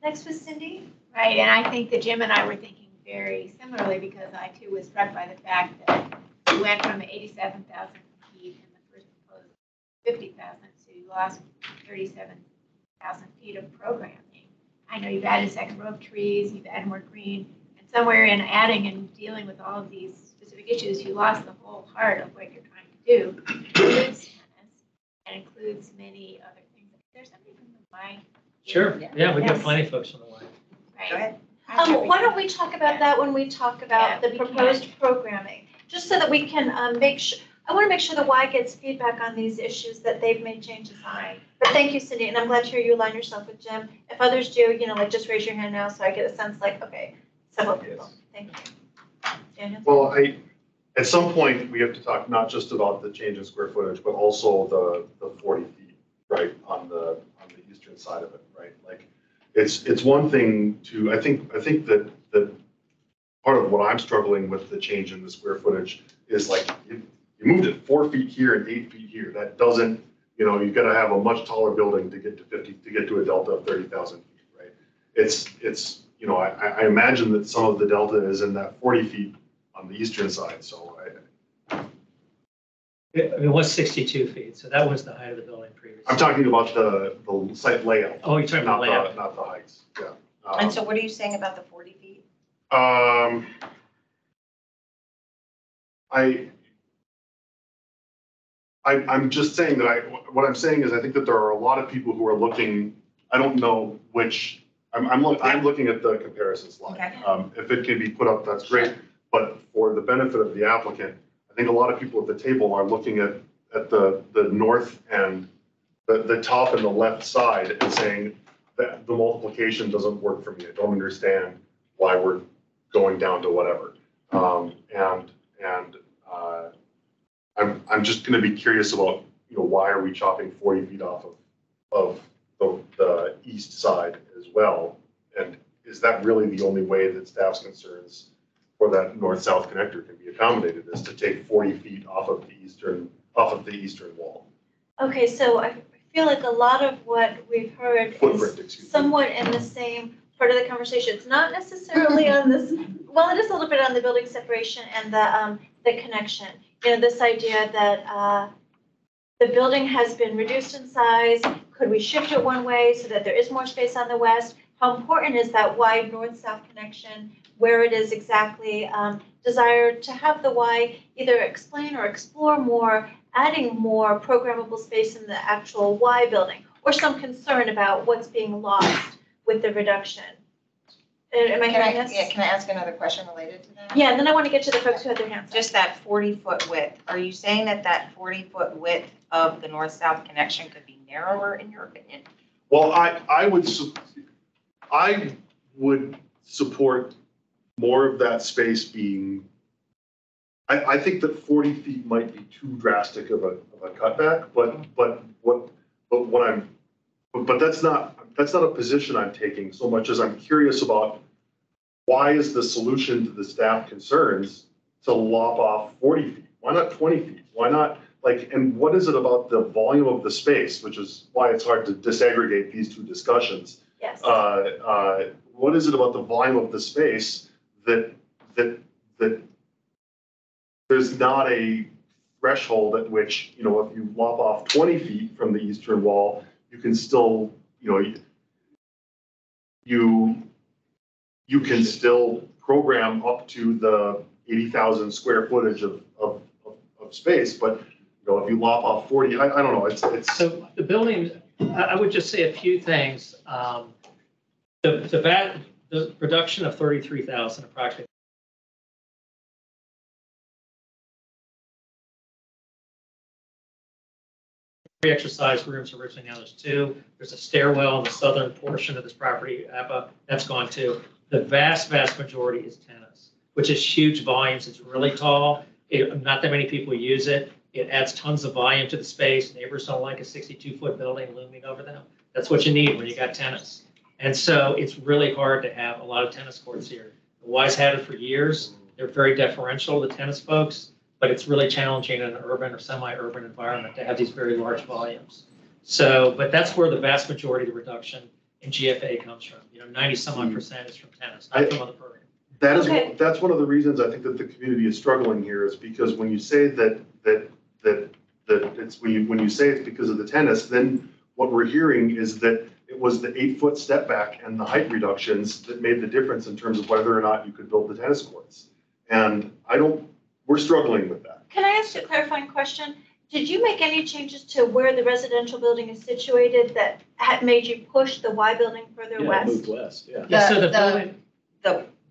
Next was Cindy. Right, and I think that Jim and I were thinking very similarly because I too was struck by the fact that we went from 87,000 feet in the first proposal, 50,000, so you lost 37,000 feet of programming. I know you've added a second row of trees, you've added more green, and somewhere in adding and dealing with all of these specific issues, you lost the whole heart of what you're trying to do. Includes tennis and includes many other things. There's somebody from the Y. Sure, yeah, we've got plenty of folks from the Y. Right. Go ahead. Why don't we talk about that when we talk about the proposed programming? Just so that we can make sure, I want to make sure the Y gets feedback on these issues that they've made changes on. But thank you, Cindy, and I'm glad to hear you align yourself with Jim. If others do, like just raise your hand now so I get a sense like, okay, several people. Thank you. Daniel? Well, at some point, we have to talk not just about the change in square footage, but also the 40 feet, right, on the eastern side of it, right? Like, it's one thing to, I think that part of what I'm struggling with the change in the square footage is like, you moved it 4 feet here and 8 feet here. That doesn't, you've got to have a much taller building to get to 50, to get to a delta of 30,000 feet, right? It's, I imagine that some of the delta is in that 40 feet on the eastern side, so It was 62 feet, so that was the height of the building previously. I'm talking about the site layout. Oh, you're talking about layout. Not the heights, yeah. And so what are you saying about the 40 feet? I'm just saying that what I'm saying is I think that there are a lot of people who are looking, I don't know which, I'm looking at the comparison slide. Okay. If it can be put up, that's great. But for the benefit of the applicant, I think a lot of people at the table are looking at the north and the top and the left side and saying that the multiplication doesn't work for me. I don't understand why we're going down to whatever. I'm just going to be curious about, why are we chopping 40 feet off of the east side as well? And is that really the only way that staff's concerns for that north-south connector can be accommodated, is to take 40 feet off of the eastern wall? Okay, so I feel like a lot of what we've heard is somewhat in the same part of the conversation. It's not necessarily on this, well, it is a little bit on the building separation and the connection. This idea that the building has been reduced in size. Could we shift it one way so that there is more space on the west? How important is that wide north-south connection, where it is exactly desired to have the Y either explain or explore more, adding more programmable space in the actual Y building, or some concern about what's being lost with the reduction? Am I hearing this? Yeah, can I ask another question related to that? Yeah, and then I want to get to the folks who had their hands up. Just that 40-foot width. Are you saying that 40-foot width of the north-south connection could be narrower in your opinion? Well, I would support more of that space being, I think that 40 feet might be too drastic of a cutback, but that's not a position I'm taking so much as I'm curious about why is the solution to the staff concerns to lop off 40 feet? Why not 20 feet? Why not, and what is it about the volume of the space, which is why it's hard to disaggregate these two discussions? Yes. What is it about the volume of the space that there's not a threshold at which, if you lop off 20 feet from the eastern wall, you can still, you can still program up to the 80,000 square footage of space, but if you lop off 40, I don't know, it's. So the building, I would just say a few things. The reduction of 33,000 approximately. Three exercise rooms, originally now there's 2. There's a stairwell in the southern portion of this property, that's gone too. The vast majority is tennis, which is huge volumes. It's really tall. Not that many people use it. It adds tons of volume to the space. Neighbors don't like a 62-foot building looming over them. That's what you need when you got tennis. And so it's really hard to have a lot of tennis courts here. The Y's had it for years. They're very deferential to the tennis folks, but it's really challenging in an urban or semi-urban environment to have these very large volumes. So, but that's where the vast majority of the reduction in GFA comes from. 90-some-odd% is from tennis, not from other programs. That's one of the reasons I think that the community is struggling here, is because when you say that it's when you say it's because of the tennis, then what we're hearing is that it was the 8-foot step back and the height reductions that made the difference in terms of whether or not you could build the tennis courts. And we're struggling with that. Can I ask a clarifying question? Did you make any changes to where the residential building is situated that had made you push the Y building further west? Moved west, yeah.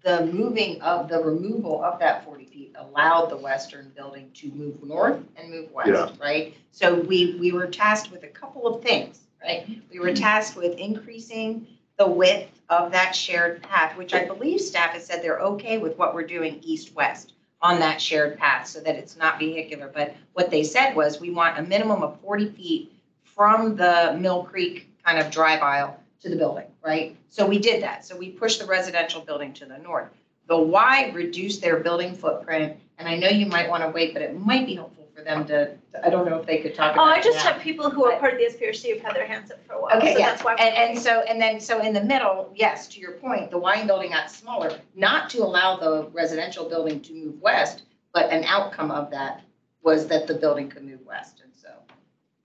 The removal of that 40 feet allowed the western building to move north and move west, right? So we were tasked with a couple of things, right? We were tasked with increasing the width of that shared path, which I believe staff has said they're okay with what we're doing east-west on that shared path so that it's not vehicular. But what they said was we want a minimum of 40 feet from the Mill Creek kind of drive aisle to the building, right? So we did that. So we pushed the residential building to the north. The Y reduced their building footprint, and I know you might want to wait, but it might be helpful for them to, I don't know if they could talk about Oh, I just that. have people who are part of the SPRC who've had their hands up for a while. Okay, so yeah, that's why. so in the middle, yes, to your point, the Y building got smaller, not to allow the residential building to move west, but an outcome of that was that the building could move west, and so.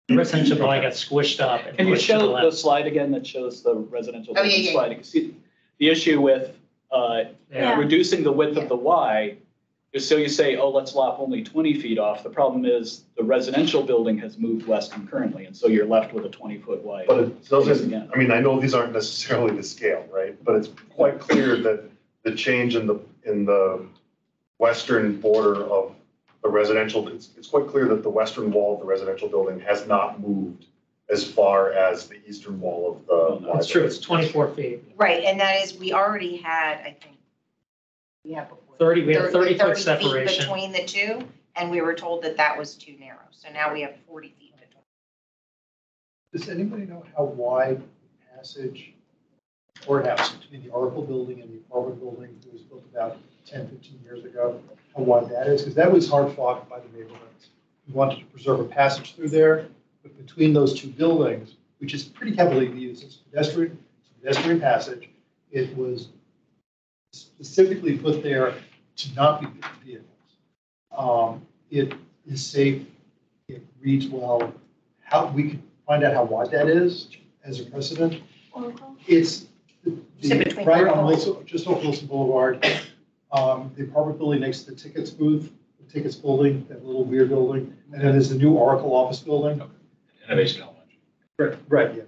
The residential building got squished up. And Can you pushed to the show the left. slide again that shows the residential Oh, yeah, building yeah, slide? You can see the issue with Yeah. reducing the width of the Y is so you say, oh, let's lop only 20 feet off. The problem is the residential building has moved west concurrently, and so you're left with a 20-foot Y. But it doesn't, I mean, I know these aren't necessarily the scale, right? But it's quite clear that the change in the western border of the residential, it's quite clear that the western wall of the residential building has not moved as far as the eastern wall of the. That's true, it's 24 feet. Right, and that is, we already had, I think, we had before. 30, we have 30 foot feet separation. between the two, and we were told that that was too narrow. So now we have 40 feet between. Does anybody know how wide the passage courthouse between the Oracle building and the apartment building that was built about 10, 15 years ago, how wide that is? Because that was hard fought by the neighborhoods. We wanted to preserve a passage through there, but between those two buildings, which is pretty heavily used, it's pedestrian passage, it was specifically put there to not be vehicles. It is safe, it reads well. How we could find out how wide that is as a precedent. It's right on Wilson, just off Wilson Boulevard. The apartment building next to the tickets booth, the tickets building, that little weird building, and then there's the new Oracle office building. Innovation College. Right, yeah.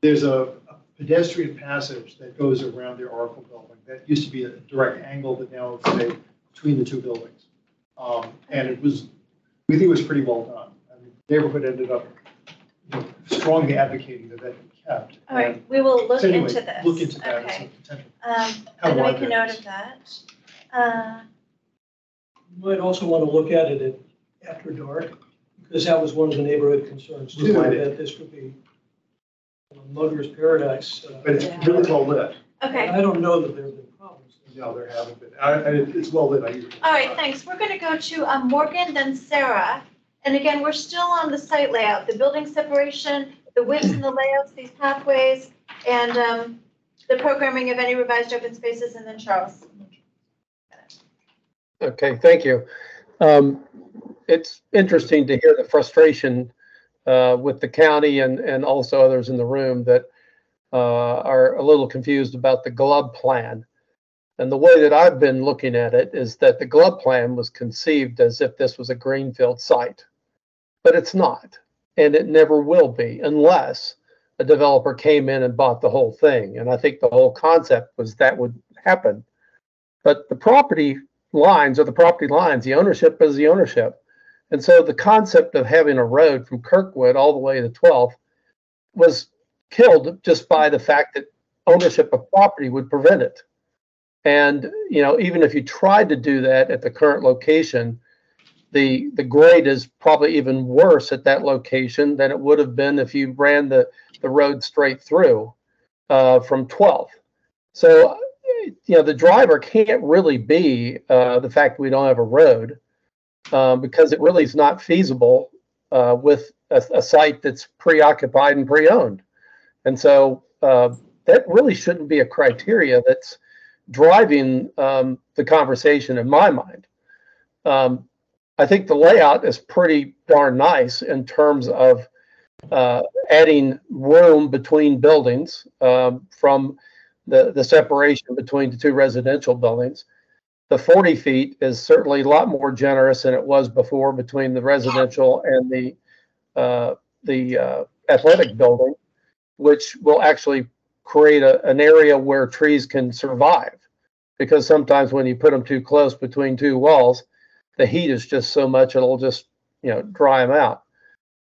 There's a pedestrian passage that goes around the Oracle building. That used to be a direct angle, but now it's between the two buildings. And we think it was pretty well done. I mean, the neighborhood ended up strongly advocating that that be kept. All right, we will look So anyway, into this. look into that as a Okay. potential. I'm gonna wide make a that note is. of that. You might also want to look at it after dark, because that was one of the neighborhood concerns too, Right. that this could be a mugger's paradise. But it's really well lit. Okay. I don't know that there have been problems. No, there haven't been. It's well lit. I usually. All right, thanks. We're going to go to Morgan, then Sarah. And again, we're still on the site layout, the building separation, the widths and the layouts, these pathways, and the programming of any revised open spaces, and then Charles. Okay, thank you. It's interesting to hear the frustration with the county and also others in the room that are a little confused about the GLUB plan. And the way that I've been looking at it is that the GLUB plan was conceived as if this was a greenfield site, but it's not, and it never will be unless a developer came in and bought the whole thing. And I think the whole concept was that would happen. But the property lines are the property lines, the ownership is the ownership. And so the concept of having a road from Kirkwood all the way to 12th was killed just by the fact that ownership of property would prevent it. And, you know, even if you tried to do that at the current location, the grade is probably even worse at that location than it would have been if you ran the road straight through from 12th. So, you know, the driver can't really be the fact we don't have a road because it really is not feasible with a site that's preoccupied and pre-owned. And so that really shouldn't be a criteria that's driving the conversation in my mind. I think the layout is pretty darn nice in terms of adding room between buildings from the separation between the two residential buildings. The 40 feet is certainly a lot more generous than it was before between the residential and the athletic building, which will actually create an area where trees can survive. Because sometimes when you put them too close between two walls, the heat is just so much it'll just, you know, dry them out.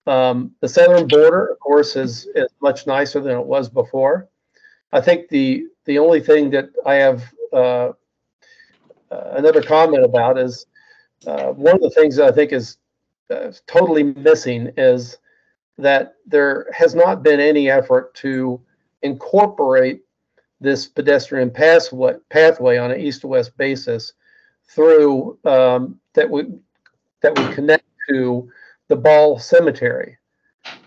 The southern border, of course, is much nicer than it was before. I think the only thing that I have another comment about is one of the things that I think is totally missing is that there has not been any effort to incorporate this pedestrian pathway on an east to west basis through that would connect to the Ball Cemetery.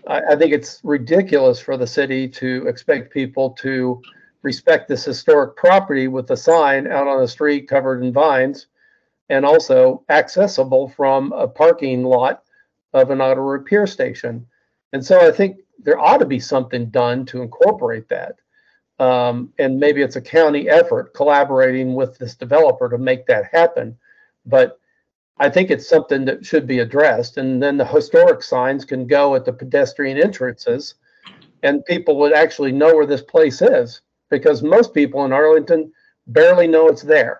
I think it's ridiculous for the city to expect people to respect this historic property with a sign out on the street covered in vines and also accessible from a parking lot of an auto repair station. And so I think there ought to be something done to incorporate that. And maybe it's a county effort collaborating with this developer to make that happen. But I think it's something that should be addressed. And then the historic signs can go at the pedestrian entrances and people would actually know where this place is, because most people in Arlington barely know it's there.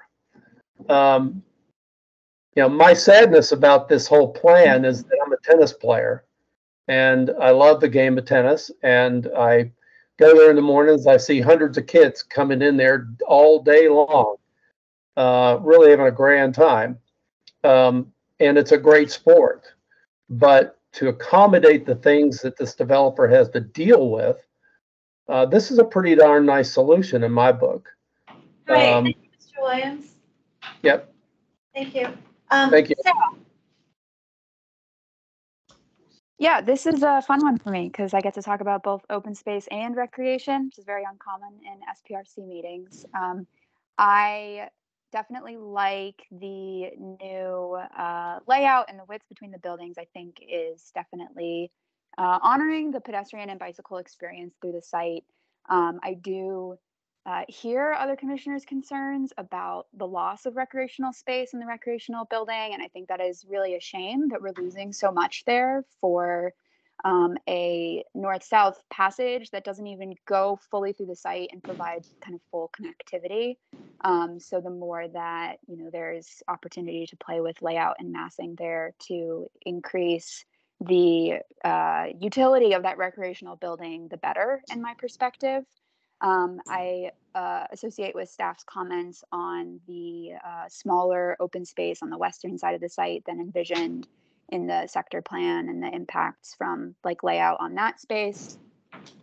You know, my sadness about this whole plan is that I'm a tennis player and I love the game of tennis, and I go there in the mornings. I see hundreds of kids coming in there all day long, really having a grand time. And it's a great sport. But to accommodate the things that this developer has to deal with, this is a pretty darn nice solution in my book. Great. Thank you, Mr. Williams. Yep. Thank you. Thank you. Sarah. Yeah, this is a fun one for me because I get to talk about both open space and recreation, which is very uncommon in SPRC meetings. I definitely like the new layout, and the width between the buildings, I think, is definitely honoring the pedestrian and bicycle experience through the site. I do hear other commissioners' concerns about the loss of recreational space in the recreational building, and I think that is really a shame that we're losing so much there for a north-south passage that doesn't even go fully through the site and provide kind of full connectivity. So the more that, you know, there's opportunity to play with layout and massing there to increase the utility of that recreational building, the better, in my perspective. I associate with staff's comments on the smaller open space on the western side of the site than envisioned in the sector plan and the impacts from like layout on that space.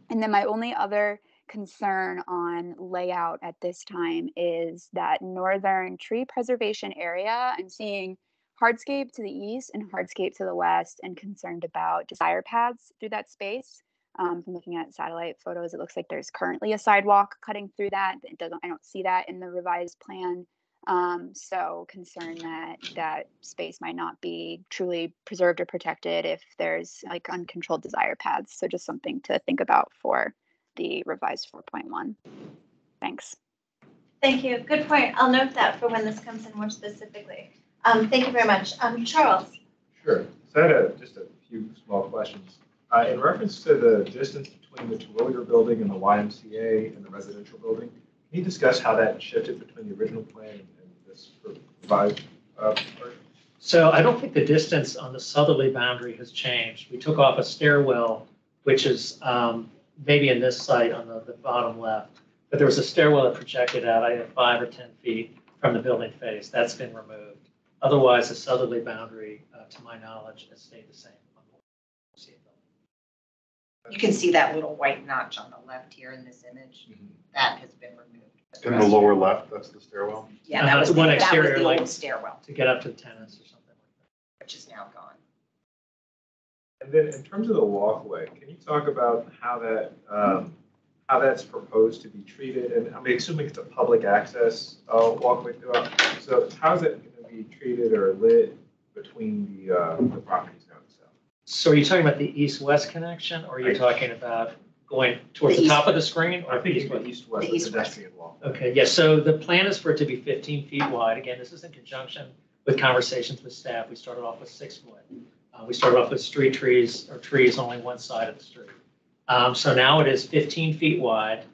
And then my only other concern on layout at this time is that northern tree preservation area. I'm seeing hardscape to the east and hardscape to the west, and concerned about desire paths through that space. From looking at satellite photos, it looks like there's currently a sidewalk cutting through that. I don't see that in the revised plan. So concerned that that space might not be truly preserved or protected if there's like uncontrolled desire paths. So just something to think about for the revised 4.1. Thanks. Thank you. Good point. I'll note that for when this comes in more specifically. Thank you very much. Charles. Sure. So I had just a few small questions. In reference to the distance between the Terwilliger building and the YMCA and the residential building, can you discuss how that shifted between the original plan and this revised version? So I don't think the distance on the southerly boundary has changed. We took off a stairwell, which is maybe in this site on the bottom left, but there was a stairwell that projected out, I think 5 or 10 feet from the building face. That's been removed. Otherwise, the southerly boundary, to my knowledge, has stayed the same. You can see that little white notch on the left here in this image. That has been removed. In the lower left, that's the stairwell? Yeah, that was one the exterior, like old stairwell, to get up to the tenants or something like that. which is now gone. And then in terms of the walkway, can you talk about how that how that's proposed to be treated? And I'm assuming it's a public access walkway throughout. So how's it going to be treated or lit between the properties now and south? So are you talking about the east-west connection, or are you talking about going towards the top of the screen? Or I think it's the east-west pedestrian walk. Okay, yeah, so the plan is for it to be 15 feet wide. Again, this is in conjunction with conversations with staff. We started off with 6 foot. We started off with street trees, or trees only one side of the street. So now it is 15 feet wide.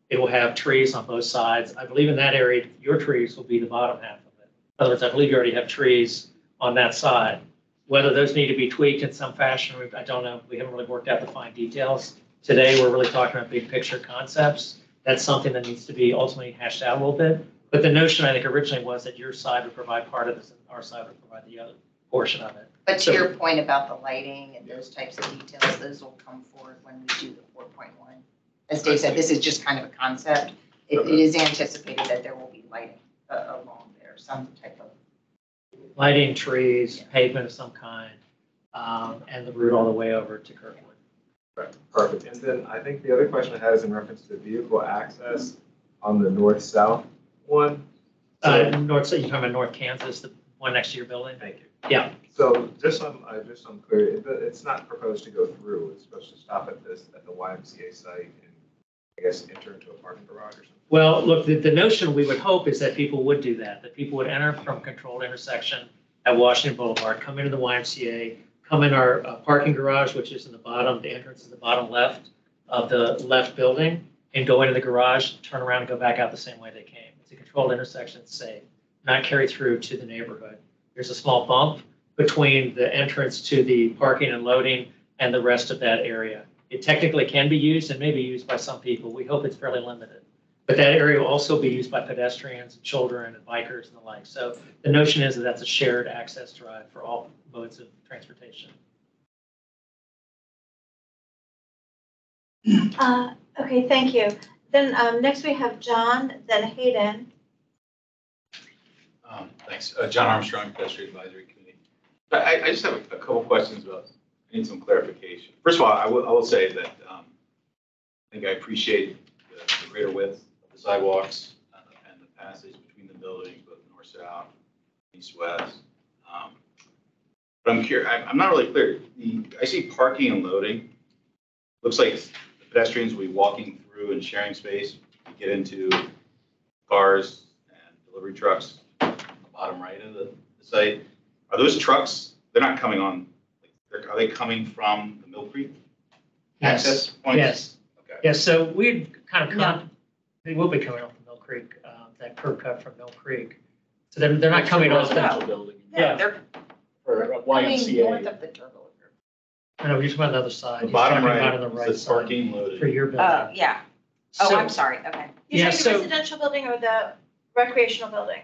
It will have trees on both sides. I believe in that area, your trees will be the bottom half of it. In other words, I believe you already have trees on that side. Whether those need to be tweaked in some fashion, I don't know. We haven't really worked out the fine details. Today, we're really talking about big picture concepts. That's something that needs to be ultimately hashed out a little bit. But the notion, I think, originally was that your side would provide part of this and our side would provide the other portion of it. But to your point about the lighting and those types of details, those will come forward when we do the 4.1. as Dave said, this is just kind of a concept. It is anticipated that there will be lighting along there, some type of. Lighting, trees, pavement of some kind, and the route all the way over to Kirkwood. Right, perfect. And then I think the other question I had is in reference to vehicle access on the north-south one. North, you're talking about North Kansas, the one next to your building? Thank you. Yeah. So just so I'm clear, it's not proposed to go through. It's supposed to stop at the YMCA site and I guess enter into a parking garage or something. Well, look, the notion we would hope is that people would do that people would enter from controlled intersection at Washington Boulevard, come into the YMCA, come in our parking garage, which is in the bottom, the entrance is the bottom left of the left building, and go into the garage, turn around and go back out the same way they came. It's a controlled intersection, it's safe, not carry through to the neighborhood. There's a small bump between the entrance to the parking and loading and the rest of that area. It technically can be used and may be used by some people. We hope it's fairly limited. But that area will also be used by pedestrians, children, and bikers and the like. So the notion is that that's a shared access drive for all modes of transportation. Okay, thank you. Then next we have John, then Hayden. Thanks. John Armstrong, Pedestrian Advisory Committee. I just have a couple questions about, I need some clarification. First of all, I will say that I think I appreciate the greater width of the sidewalks and the passage between the buildings, both north-south, east-west. But I'm curious, I'm not really clear. I see parking and loading. Looks like the pedestrians will be walking through and sharing space to get into cars and delivery trucks on the bottom right of the site. Are those trucks, they're not coming on, are they coming from the Mill Creek access points? Yes. Okay. Yes, so we kind of, they will be coming off the Mill Creek, that curb cut from Mill Creek. So they're not coming off the building. Yeah, they're For YMCA. North YMCA. of the turbo. No, you're talking about the other side. The He's bottom talking about right on the right is side parking loading. for your building. Oh, yeah. Oh, So- I'm sorry. Okay. You're Yeah, talking so- residential building or the recreational building?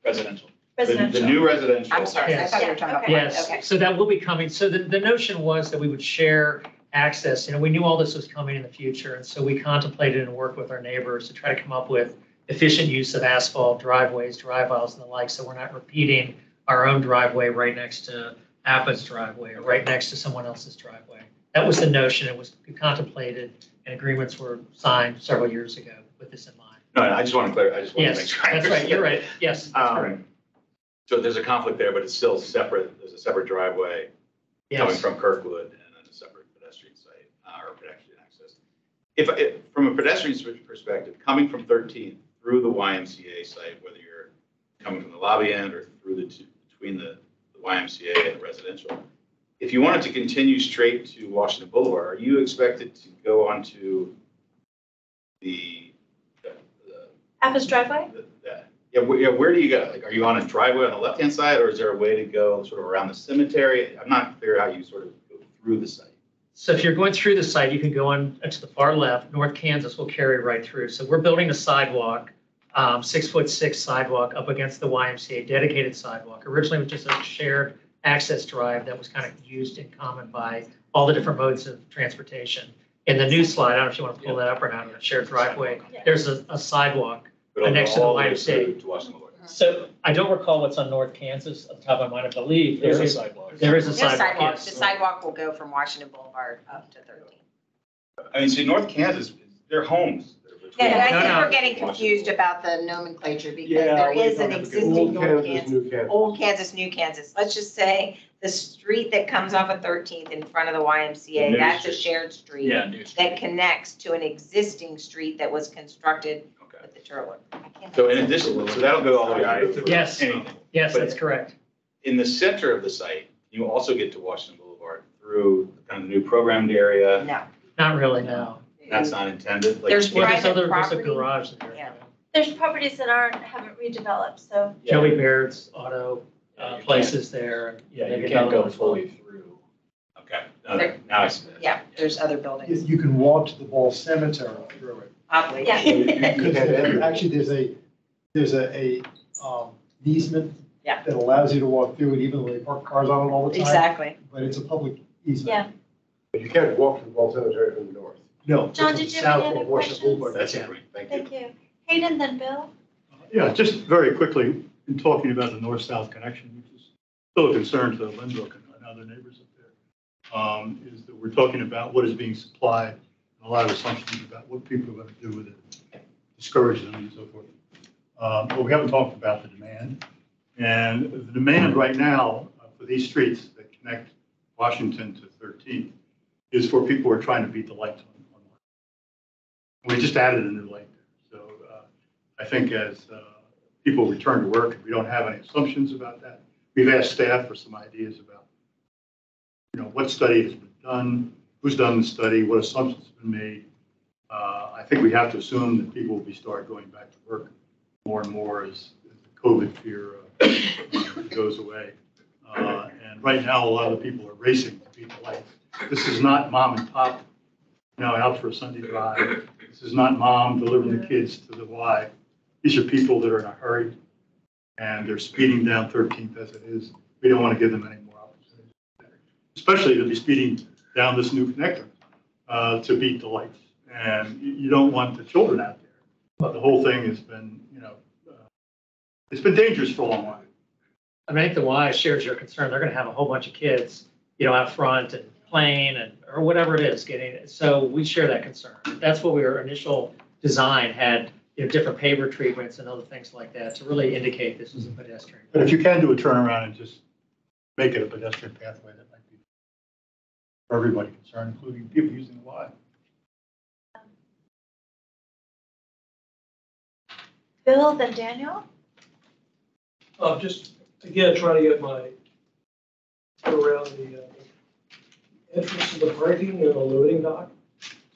Residential. Residential. The new residential. I'm sorry. I Yes. thought you were talking about. Yes, Okay. so that will be coming. So the notion was that we would share access. You know, we knew all this was coming in the future, and so we contemplated and worked with our neighbors to try to come up with efficient use of asphalt, driveways, drive aisles, and the like, so we're not repeating our own driveway right next to Appa's driveway or right next to someone else's driveway. That was the notion. It was contemplated, and agreements were signed several years ago with this in mind. No, I just want to clarify. I just want to make Yes, sure. I that's right. You're understand. right. Yes, that's correct. So there's a conflict there, but it's still separate. There's a separate driveway coming Yes. from Kirkwood and then a separate pedestrian site or pedestrian access. If from a pedestrian perspective, coming from 13th through the YMCA site, whether you're coming from the lobby end or through between the YMCA and the residential, if you wanted to continue straight to Washington Boulevard, are you expected to go onto the Appa's driveway? where do you go? Like, are you on a driveway on the left-hand side, or is there a way to go sort of around the cemetery? I'm not clear how you sort of go through the site. So if you're going through the site, you can go on to the far left. North Kansas will carry right through. So we're building a sidewalk, 6'6" sidewalk up against the YMCA, dedicated sidewalk. Originally, it was just a shared access drive that was kind of used in common by all the different modes of transportation. In the new slide, I don't know if you want to pull that up or not, a shared driveway, there's a sidewalk next to the YMCA. To Washington Boulevard. So I don't recall what's on North Kansas at the top of my mind. I believe There's a sidewalk. There is a There's sidewalk, sidewalks. The yes. sidewalk will go from Washington Boulevard up to 13th. I mean, see, North Kansas, they're homes. That are between- Yeah, I No, think no. we're getting confused about the nomenclature because Yeah, there we is don't an have a good- existing Old North Kansas, Kansas, New Kansas. Old Kansas, New Kansas. Let's just say the street that comes off of 13th in front of the YMCA, New that's a street. shared street Yeah, new street. that connects to an existing street that was constructed Okay. with the turtle. I can't So in think of addition, so that'll go all the way to Yes. anything. Yes, But that's correct. in the center of the site, you also get to Washington Boulevard through kind of the new programmed area. No. Not really, no. That's not intended. Like, There's Well, there's private a property. garage there. Yeah. There's properties that haven't redeveloped, so. Joey Baird's auto Yeah, you places there. And Yeah, maybe you can't another go one as well. fully through. Okay, okay, now I see that. Yeah, there's other buildings, You can walk to the Ball Cemetery through it. probably. Yeah. Actually, there's a easement Yeah. that allows you to walk through it, even though they park cars on it all the time. Exactly. But it's a public easement. Yeah. But you can't walk to the Ball Cemetery from the north. No. John, it's did you south have any of Washington questions? Boulevard. That's great, thank you. Thank you. Hayden, then Bill? Yeah, just very quickly, in talking about the north-south connection, which is still a concern to Lynbrook and other neighbors up there, is that we're talking about what is being supplied, and a lot of assumptions about what people are going to do with it, discourage them and so forth. But we haven't talked about the demand. And the demand right now for these streets that connect Washington to 13th is for people who are trying to beat the lights on. We just added a new light there. So I think as people return to work, we don't have any assumptions about that. We've asked staff for some ideas about, what study has been done, who's done the study, what assumptions have been made. I think we have to assume that people will start going back to work more and more as the COVID fear goes away. And right now, a lot of the people are racing to beat the lights. This is not mom and pop, out for a Sunday drive. This is not mom delivering the kids to the Y. These are people that are in a hurry, and they're speeding down 13th as it is. We don't want to give them any more opportunities, especially to be speeding down this new connector to beat the lights. And you don't want the children out there. But the whole thing has been, it's been dangerous for a long while. I mean, I think the Y shares your concern. They're going to have a whole bunch of kids, out front and playing or whatever it is getting it. So we share that concern. That's what our initial design had, different paver treatments and other things like that to really indicate this is a pedestrian. But if you can do a turnaround and just make it a pedestrian pathway, that might be for everybody concerned, including people using the Y. Bill, then Daniel? Just, again, trying to get my head around the entrance to the parking and the loading dock.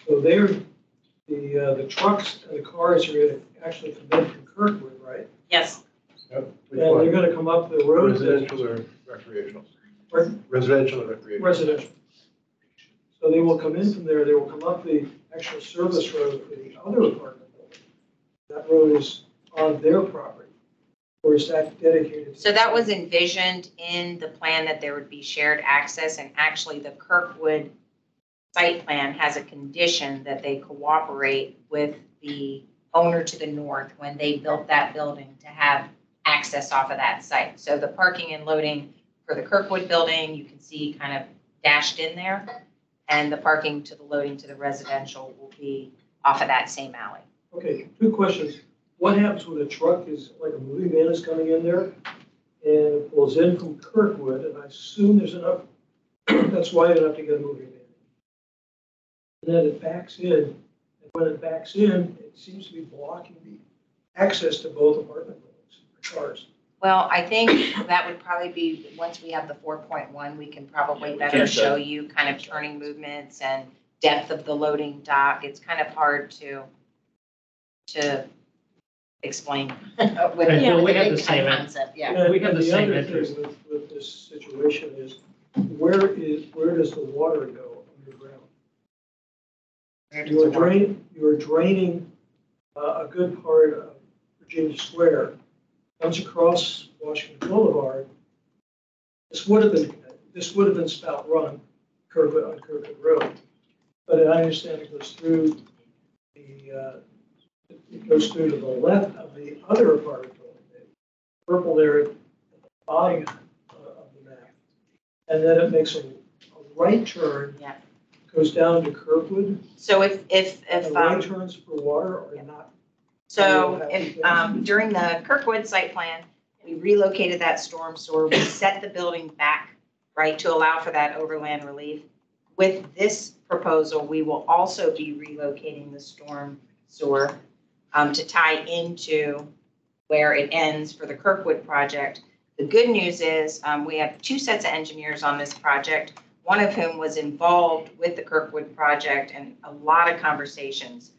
So the trucks and the cars are going to actually come in from Kirkwood, right? Yes. Yep. And they're going to come up the road. Residential or recreational? Pardon? Residential or recreational? Residential. So they will come in from there, they will come up the actual service road for the other apartment building. That road is on their property, or is that dedicated? So that was envisioned in the plan that there would be shared access, and actually the Kirkwood site plan has a condition that they cooperate with the owner to the north when they built that building to have access off of that site. So the parking and loading for the Kirkwood building, you can see kind of dashed in there, and the parking to the loading to the residential will be off of that same alley. Okay, two questions. What happens when a truck is, like a moving van is coming in there and it pulls in from Kirkwood, and I assume there's enough, that's wide enough to get a moving van. And then it backs in, and when it backs in, it seems to be blocking the access to both apartment buildings, cars. Well, I think that would probably be, once we have the 4.1, we can probably better show you kind of turning movements and depth of the loading dock. It's kind of hard to explain with Well, we have a the same concept, yeah. And we have the same other thing interest. with this situation is, where does the water go underground? You are draining a good part of Virginia Square, comes across Washington Boulevard. This would have been Spout Run, on Kirkwood Road, but I understand it goes through it goes through to the left of the other apartment building, the purple there at the bottom of the map, and then it makes a right turn. Yeah. Goes down to Kirkwood. So if right turns for water or not. So if during the Kirkwood site plan, we relocated that storm sewer, we set the building back, right, to allow for that overland relief. With this proposal, we will also be relocating the storm sewer to tie into where it ends for the Kirkwood project. The good news is we have two sets of engineers on this project, one of whom was involved with the Kirkwood project and a lot of conversations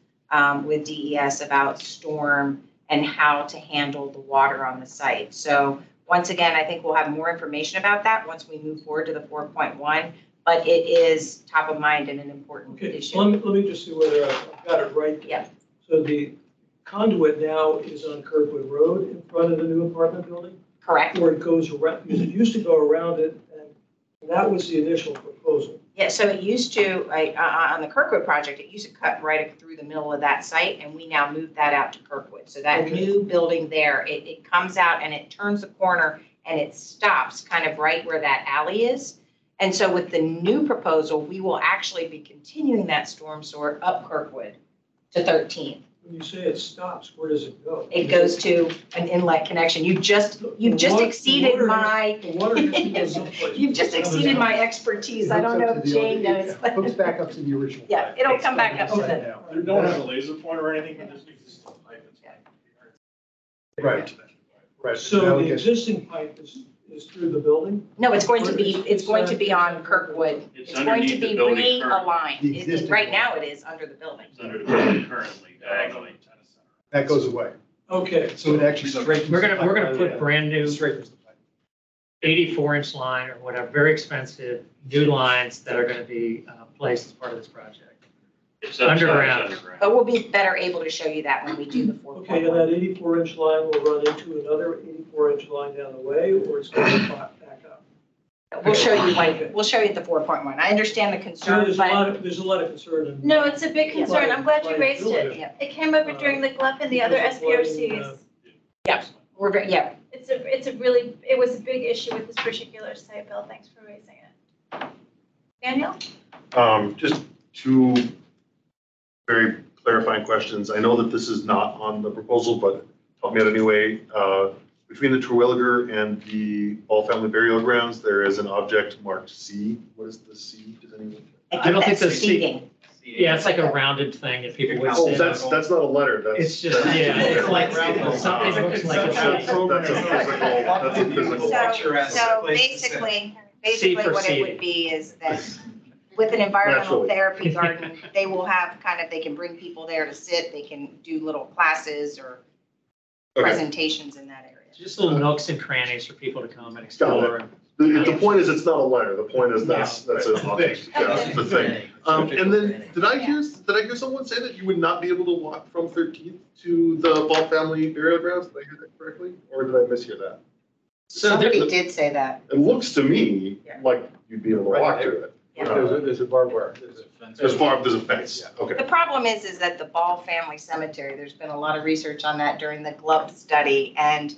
with DES about storm and how to handle the water on the site. So once again, I think we'll have more information about that once we move forward to the 4.1, but it is top of mind and an important issue. So let me just see whether I've got it right. Yeah. So the conduit now is on Kirkwood Road in front of the new apartment building? Correct. Or it goes around, because it used to go around it, and that was the initial proposal. Yeah, so it used to, on the Kirkwood project, it used to cut right through the middle of that site, and we now moved that out to Kirkwood. So that new building there, it comes out and it turns the corner and it stops kind of right where that alley is. And so with the new proposal, we will actually be continuing that storm sewer up Kirkwood to 13th. When you say it stops, where does it go? It goes to an inlet connection. You've just exceeded my, you've just exceeded my expertise. I don't know if Jane knows. but- Hooks back up to the original. Yeah, pipe. it'll come back up to the. You don't have a laser pointer or anything, but this existing pipe is. Right. Right. So Now the we get- existing pipe is through the building? No, it's going to be on Kirkwood. It's going to be realigned. Right now it is under the building. It's under the building currently, diagonally. That goes away. Okay. So it actually straightens. We're the gonna, pipe we're gonna rather put than- brand new Straightens the pipe. 84-inch line or whatever, very expensive, new lines that are gonna be placed as part of this project. Underground. But we'll be better able to show you that when we do the 4.1. Okay, and that 84-inch line will run into another 84-inch line down the way, or it's going to back up? We'll show you the 4.1. I understand the So concern, there's a but lot of concern. in- No, it's a big concern. I'm glad you raised it. Yeah. It came up during the GLUP and the other SPRCs. It's a really, it was a big issue with this particular site, Bill. Thanks for raising it. Daniel? Just two very clarifying questions. I know that this is not on the proposal, but help me out anyway. Between the Terwilliger and the Ball Family Burial Grounds, there is an object marked C. What is the C? Does anyone? I don't think that's the seating. Yeah, it's like a rounded thing that people would Oh, sit. that's not a letter. That's. It's just, yeah, it's like, something that looks like a That's a physical. So basically what it would be is that with an environmental Naturally. therapy garden, they will have they can bring people there to sit, they can do little classes or Okay. presentations in that area. just little nooks and crannies for people to come and explore. The point is, it's not a letter. The point is that's an object. Yeah, it's the thing. And then, did I hear someone say that you would not be able to walk from 13th to the Ball Family Burial Grounds? Did I hear that correctly? Or did I mishear that? Somebody did say that. It looks to me like you'd be able to walk to it. There's a barbed wire. There's a fence. Okay. The problem is that the Ball Family Cemetery, there's been a lot of research on that during the GLUB study, and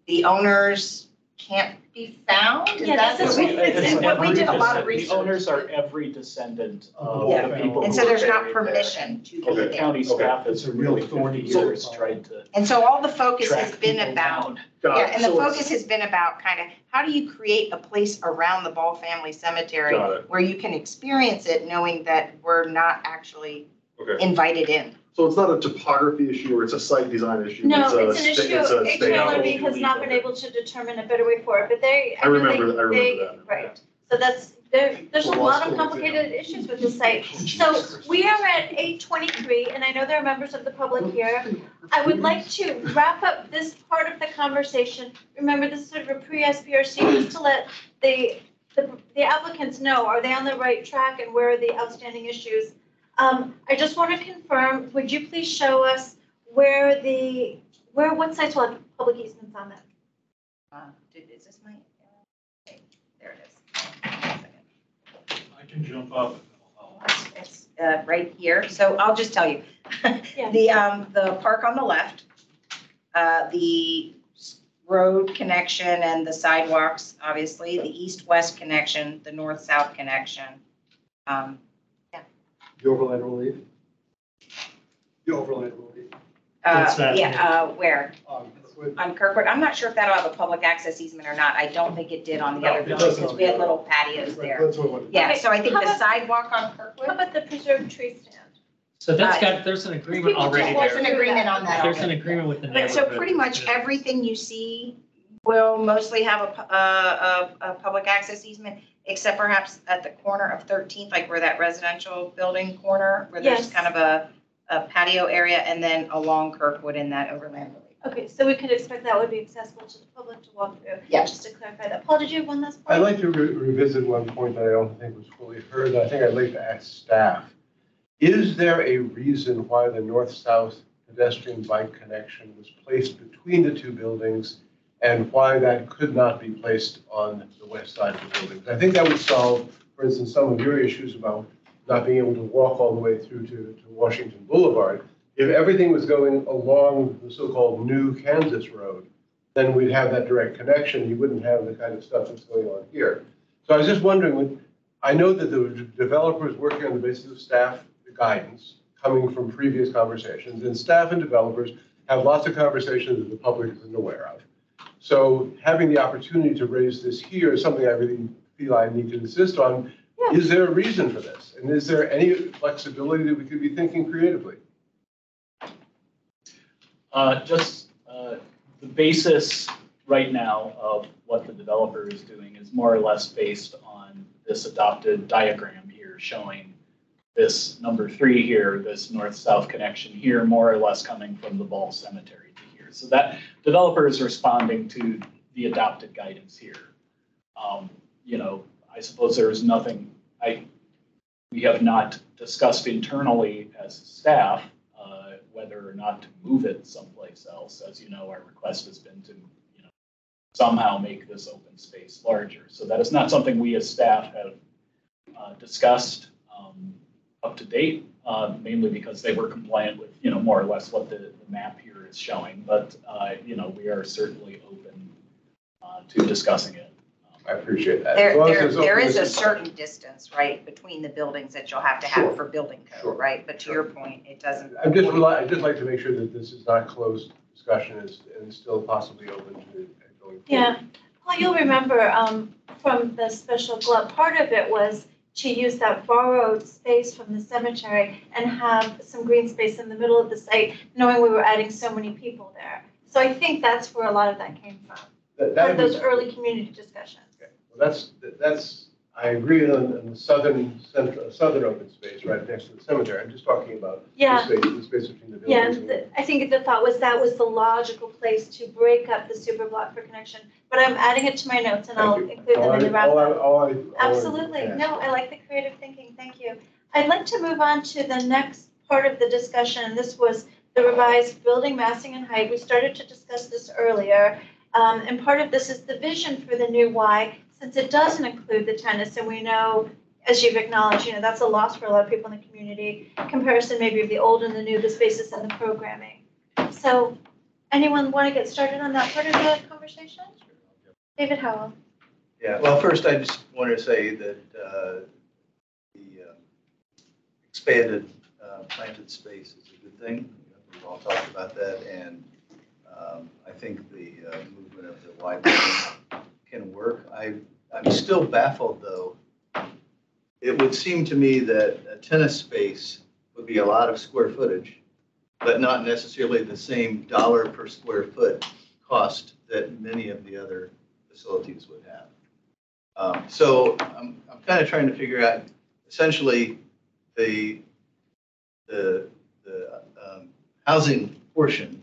the owners can't be found? Yeah, this is We did a lot of The research. owners are every descendant of Yeah. the people. And who so were there's not buried there. permission to be The there. county staff has It's a real really 50 thorny years issue. tried to And so all the focus has track been people about, down. yeah, and the focus has been about how do you create a place around the Ball Family Cemetery Got it. where you can experience it knowing that we're not actually Okay. invited in. So it's not a topography issue or it's a site design issue? No, it's an sta- issue. it's a state- HLRB has not been able to determine a better way forward, but they. I remember mean, they- that. Right. So there's a lot of complicated issues with the site. So we are at 8:23, and I know there are members of the public here. I would like to wrap up this part of the conversation. Remember, this is sort of a pre-SPRC, just to let the applicants know, are they on the right track and where are the outstanding issues? I just want to confirm, would you please show us what sites will have public easements on them? Is this my? Okay, there it is. I can jump up. It's right here. So I'll just tell you. The park on the left, the road connection and the sidewalks, obviously, the east-west connection, the north-south connection. The overland relief. The overland relief. Where? On Kirkwood. I'm not sure if that'll have a public access easement or not. I don't think it did on the other buildings because we had little patios there. Yeah, so I think the sidewalk on Kirkwood. How about the preserved tree stand? So there's an agreement already There's there. an agreement on that. There's an already. agreement with the But neighborhood. so pretty much everything you see will mostly have a public access easement, except perhaps at the corner of 13th, like where that residential building corner, where there's Yes. kind of a patio area, and then along Kirkwood in that overland relief. Okay, so we could expect that would be accessible to the public to walk through. Yeah. Just to clarify that. Paul, did you have one last point? I'd like to revisit one point that I don't think was fully heard. I think I'd like to ask staff. Is there a reason why the north-south pedestrian bike connection was placed between the two buildings and why that could not be placed on the west side of the buildings? I think that would solve for instance, some of your issues about not being able to walk all the way through to Washington Boulevard, if everything was going along the so-called new Kansas Road, then we'd have that direct connection. You wouldn't have the kind of stuff that's going on here. So I was just wondering, I know that the developer is working on the basis of staff guidance coming from previous conversations, and staff and developers have lots of conversations that the public isn't aware of. So having the opportunity to raise this here is something I really feel I need to insist on. Yeah. Is there a reason for this? And is there any flexibility that we could be thinking creatively? The basis right now of what the developer is doing is more or less based on this adopted diagram here showing this number 3 here, this north-south connection here, more or less coming from the Ball Cemetery to here. So that developer is responding to the adopted guidance here. You know, I suppose there is nothing, we have not discussed internally as staff whether or not to move it someplace else. As you know, our request has been to, you know, somehow make this open space larger. So that is not something we as staff have discussed up to date, mainly because they were compliant with, you know, more or less what the map here is showing. But, you know, we are certainly open to discussing it. I appreciate that. There is a certain distance, right, between the buildings that you'll have to have for building code, right? But to your point, it doesn't. I'd just like to make sure that this is not closed discussion and still possibly open to going forward. Yeah, well, you'll remember from the special club, part of it was to use that borrowed space from the cemetery and have some green space in the middle of the site, knowing we were adding so many people there. So I think that's where a lot of that came from. Part of those early community discussions. Okay. Well, that's I agree on the southern open space right next to the cemetery. I'm just talking about the space between the buildings. Yeah, I think the thought was that was the logical place to break up the super block for connection. But I'm adding it to my notes and I'll include them in the wrap up. Absolutely. No, I like the creative thinking. Thank you. I'd like to move on to the next part of the discussion. This was the revised building massing and height. We started to discuss this earlier. And part of this is the vision for the new Y, since it doesn't include the tennis, and we know, as you've acknowledged, you know, that's a loss for a lot of people in the community. Comparison maybe of the old and the new, the spaces and the programming. So anyone want to get started on that part of the conversation? David Howell. Yeah, well, first I just want to say that the expanded planted space is a good thing. We've all talked about that, and I think the movement of the Y can work. I'm still baffled, though. It would seem to me that a tennis space would be a lot of square footage, but not necessarily the same dollar per square foot cost that many of the other facilities would have. So I'm kind of trying to figure out, essentially, the housing portion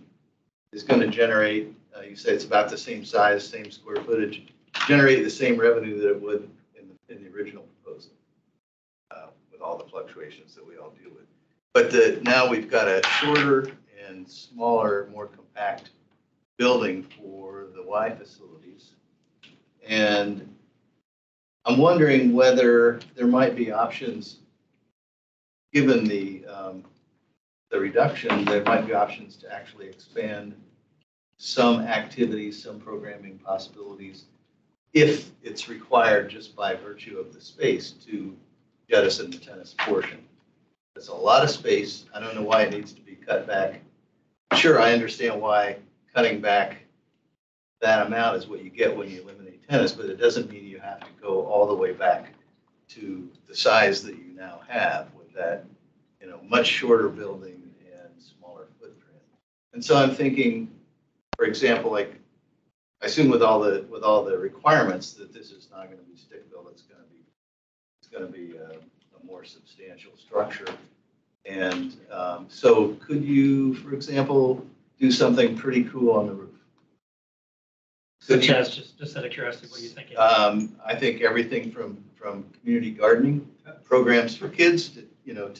is going to generate, you say it's about the same size, same square footage, generate the same revenue that it would in the original proposal, with all the fluctuations that we all deal with. But now we've got a shorter and smaller, more compact building for the Y facilities. And I'm wondering whether there might be options, given the reduction, there might be options to actually expand some activities, some programming possibilities, if it's required just by virtue of the space to jettison the tennis portion. There's a lot of space. I don't know why it needs to be cut back. Sure, I understand why cutting back that amount is what you get when you eliminate tennis, but it doesn't mean you have to go all the way back to the size that you now have with that, you know, much shorter building and smaller footprint. And so I'm thinking, for example, like, I assume with all the requirements that this is not going to be stick built, it's going to be a more substantial structure. And so could you, for example, do something pretty cool on the roof? Such as, just out of curiosity, what are you thinking? I think everything from community gardening programs for kids to, you know,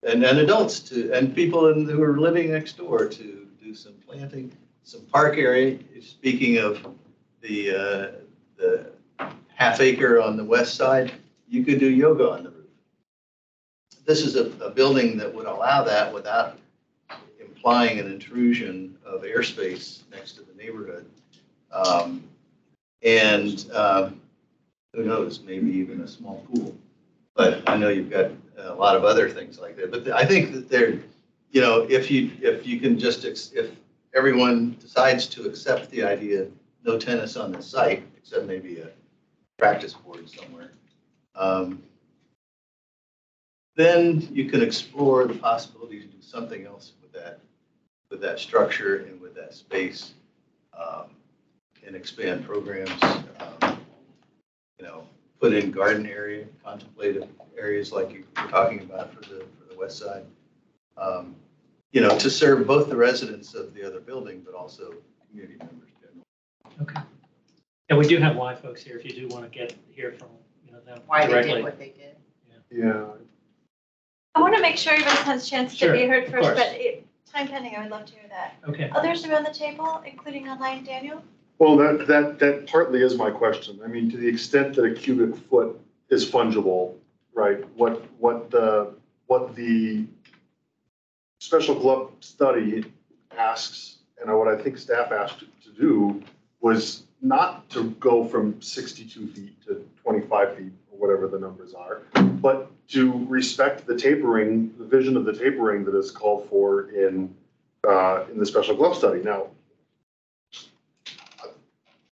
and adults and people who are living next door to do some planting, some park area. Speaking of the half acre on the west side, you could do yoga on the roof. This is a building that would allow that without implying an intrusion of airspace next to the neighborhood. Who knows, maybe even a small pool. But I know you've got a lot of other things like that. But I think that there, you know, if you can just, if everyone decides to accept the idea, no tennis on the site, except maybe a practice board somewhere, then you can explore the possibility to do something else with that structure and with that space, and expand programs. You know, put in garden area, contemplative areas like you were talking about for the west side. You know, to serve both the residents of the other building, but also community members generally. Okay. And we do have Y folks here if you do want to hear from them Why directly. they did what they did. Yeah. I want to make sure everyone has a chance to Sure, be heard of first, course. but time pending, I would love to hear that. Okay. Others around the table, including online, Daniel? Well, that partly is my question. I mean, to the extent that a cubic foot is fungible, right? What the special club study asks, and what I think staff asked to do, was not to go from 62 feet to 25 feet, or whatever the numbers are, but to respect the tapering, the vision of the tapering that is called for in the special club study. Now,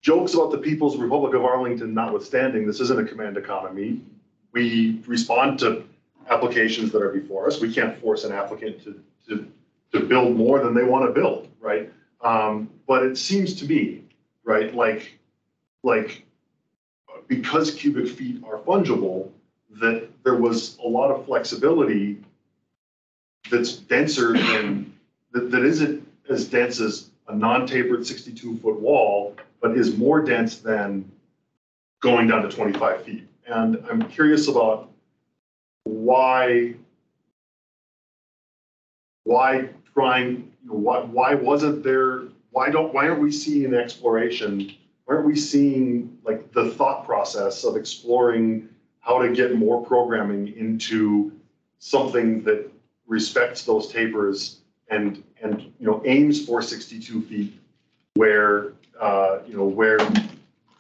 jokes about the People's Republic of Arlington notwithstanding, this isn't a command economy. We respond to applications that are before us. We can't force an applicant to build more than they want to build, right? But it seems to me, right, like because cubic feet are fungible, that there was a lot of flexibility that's denser than, that isn't as dense as a non-tapered 62-foot wall, but is more dense than going down to 25 feet. And I'm curious about why trying, why wasn't there, why aren't we seeing an exploration? Why aren't we seeing like the thought process of exploring how to get more programming into something that respects those tapers and aims for 62 feet where where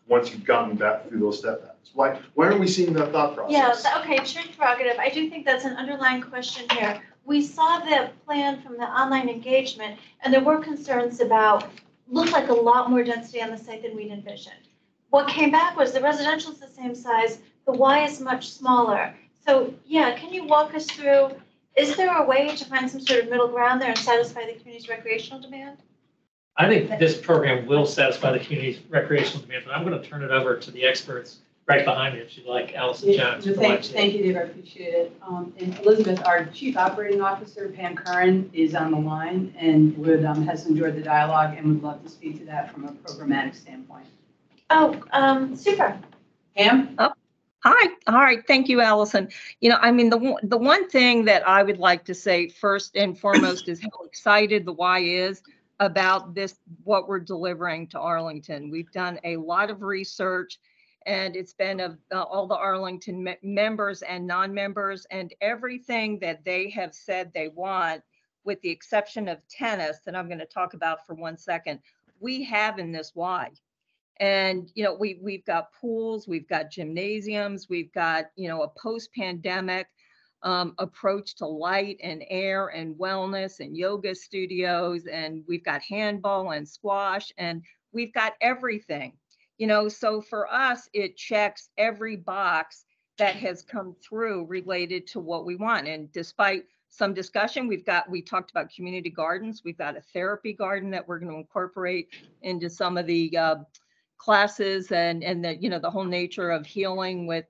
once you've gotten back through those step backs. Why aren't we seeing that thought process? Yeah, okay, true prerogative. I do think that's an underlying question here. We saw the plan from the online engagement, and there were concerns about, looked like a lot more density on the site than we'd envisioned. What came back was the residential is the same size, the Y is much smaller. So yeah, can you walk us through, is there a way to find some sort of middle ground there and satisfy the community's recreational demand? I think this program will satisfy the community's recreational demand, but I'm going to turn it over to the experts right behind me, if you'd like, Allison Jones. Thank you, Dave, I appreciate it. And Elizabeth, our Chief Operating Officer, Pam Curran, is on the line and has enjoyed the dialogue and would love to speak to that from a programmatic standpoint. Oh, super. Pam? Oh, hi. All right. Thank you, Allison. I mean, the one thing that I would like to say first and foremost is how excited the Y is about this, what we're delivering to Arlington. We've done a lot of research, and it's been of all the Arlington members and non-members, and everything that they have said they want, with the exception of tennis, that I'm going to talk about for 1 second, we have in this Y. And, we've got pools, we've got gymnasiums, we've got, a post-pandemic approach to light and air and wellness and yoga studios, and we've got handball and squash, and we've got everything. So for us, it checks every box that has come through related to what we want. And despite some discussion, we talked about community gardens. We've got a therapy garden that we're going to incorporate into some of the classes and the whole nature of healing with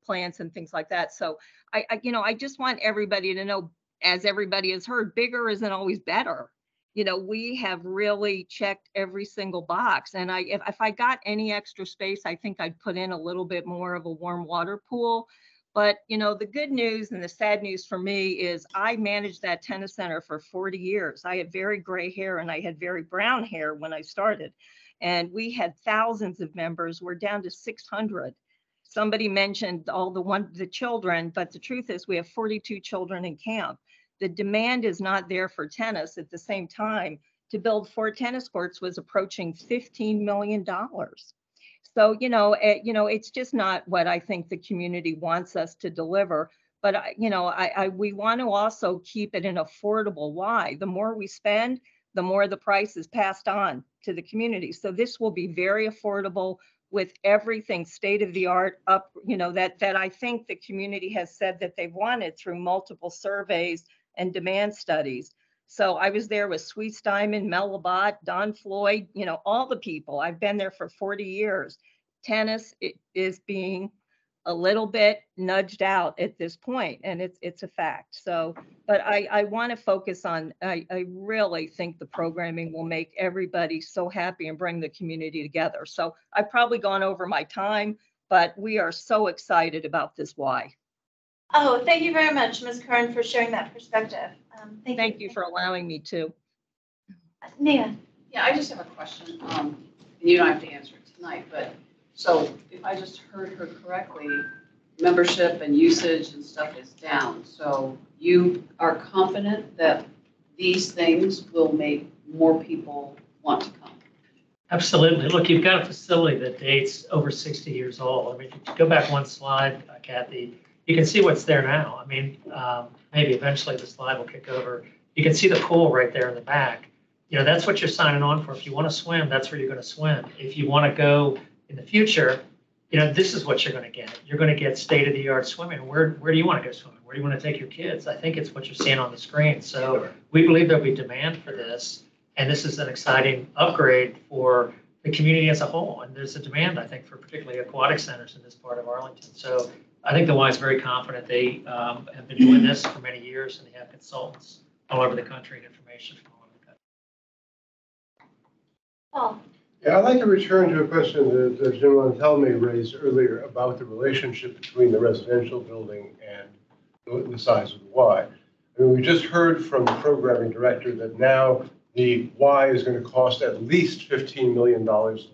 plants and things like that. So I just want everybody to know, as everybody has heard, bigger isn't always better. We have really checked every single box. And if I got any extra space, I think I'd put in a little bit more of a warm water pool. But, the good news and the sad news for me is I managed that tennis center for 40 years. I had very gray hair and I had very brown hair when I started. And we had thousands of members. We're down to 600. somebody mentioned all the children, but the truth is we have 42 children in camp. The demand is not there for tennis. At the same time, to build 4 tennis courts was approaching $15 million. So, it's just not what I think the community wants us to deliver. But, we want to also keep it an affordable why. The more we spend, the more the price is passed on to the community. So this will be very affordable with everything state of the art up, that I think the community has said that they've wanted through multiple surveys and demand studies. So I was there with Sweet Steinman, Mel Labat, Don Floyd, all the people. I've been there for 40 years. Tennis is being a little bit nudged out at this point, and it's a fact. So, but I want to focus on, I really think the programming will make everybody so happy and bring the community together. So I've probably gone over my time, but we are so excited about this why. Oh, thank you very much, Ms. Kern, for sharing that perspective. Thank you for allowing me to. Nia. Yeah, I just have a question. And you don't have to answer it tonight, but so if I just heard her correctly, membership and usage and stuff is down. So you are confident that these things will make more people want to come? Absolutely. Look, you've got a facility that dates over 60 years old. I mean, if you go back one slide, Kathy, you can see what's there now. I mean, maybe eventually the slide will kick over. You can see the pool right there in the back. That's what you're signing on for. If you want to swim, that's where you're going to swim. If you want to go in the future, this is what you're going to get. You're going to get state-of-the-art swimming. Where do you want to go swimming? Where do you want to take your kids? I think it's what you're seeing on the screen. So we believe there'll be demand for this, and this is an exciting upgrade for the community as a whole. And there's a demand, I think, for particularly aquatic centers in this part of Arlington. So I think the Y is very confident. They have been doing this for many years, and they have consultants all over the country and information from all over the country. Paul. Yeah, I'd like to return to a question that Jim Montelme raised earlier about the relationship between the residential building and the size of the Y. I mean, we just heard from the programming director that now the Y is going to cost at least $15 million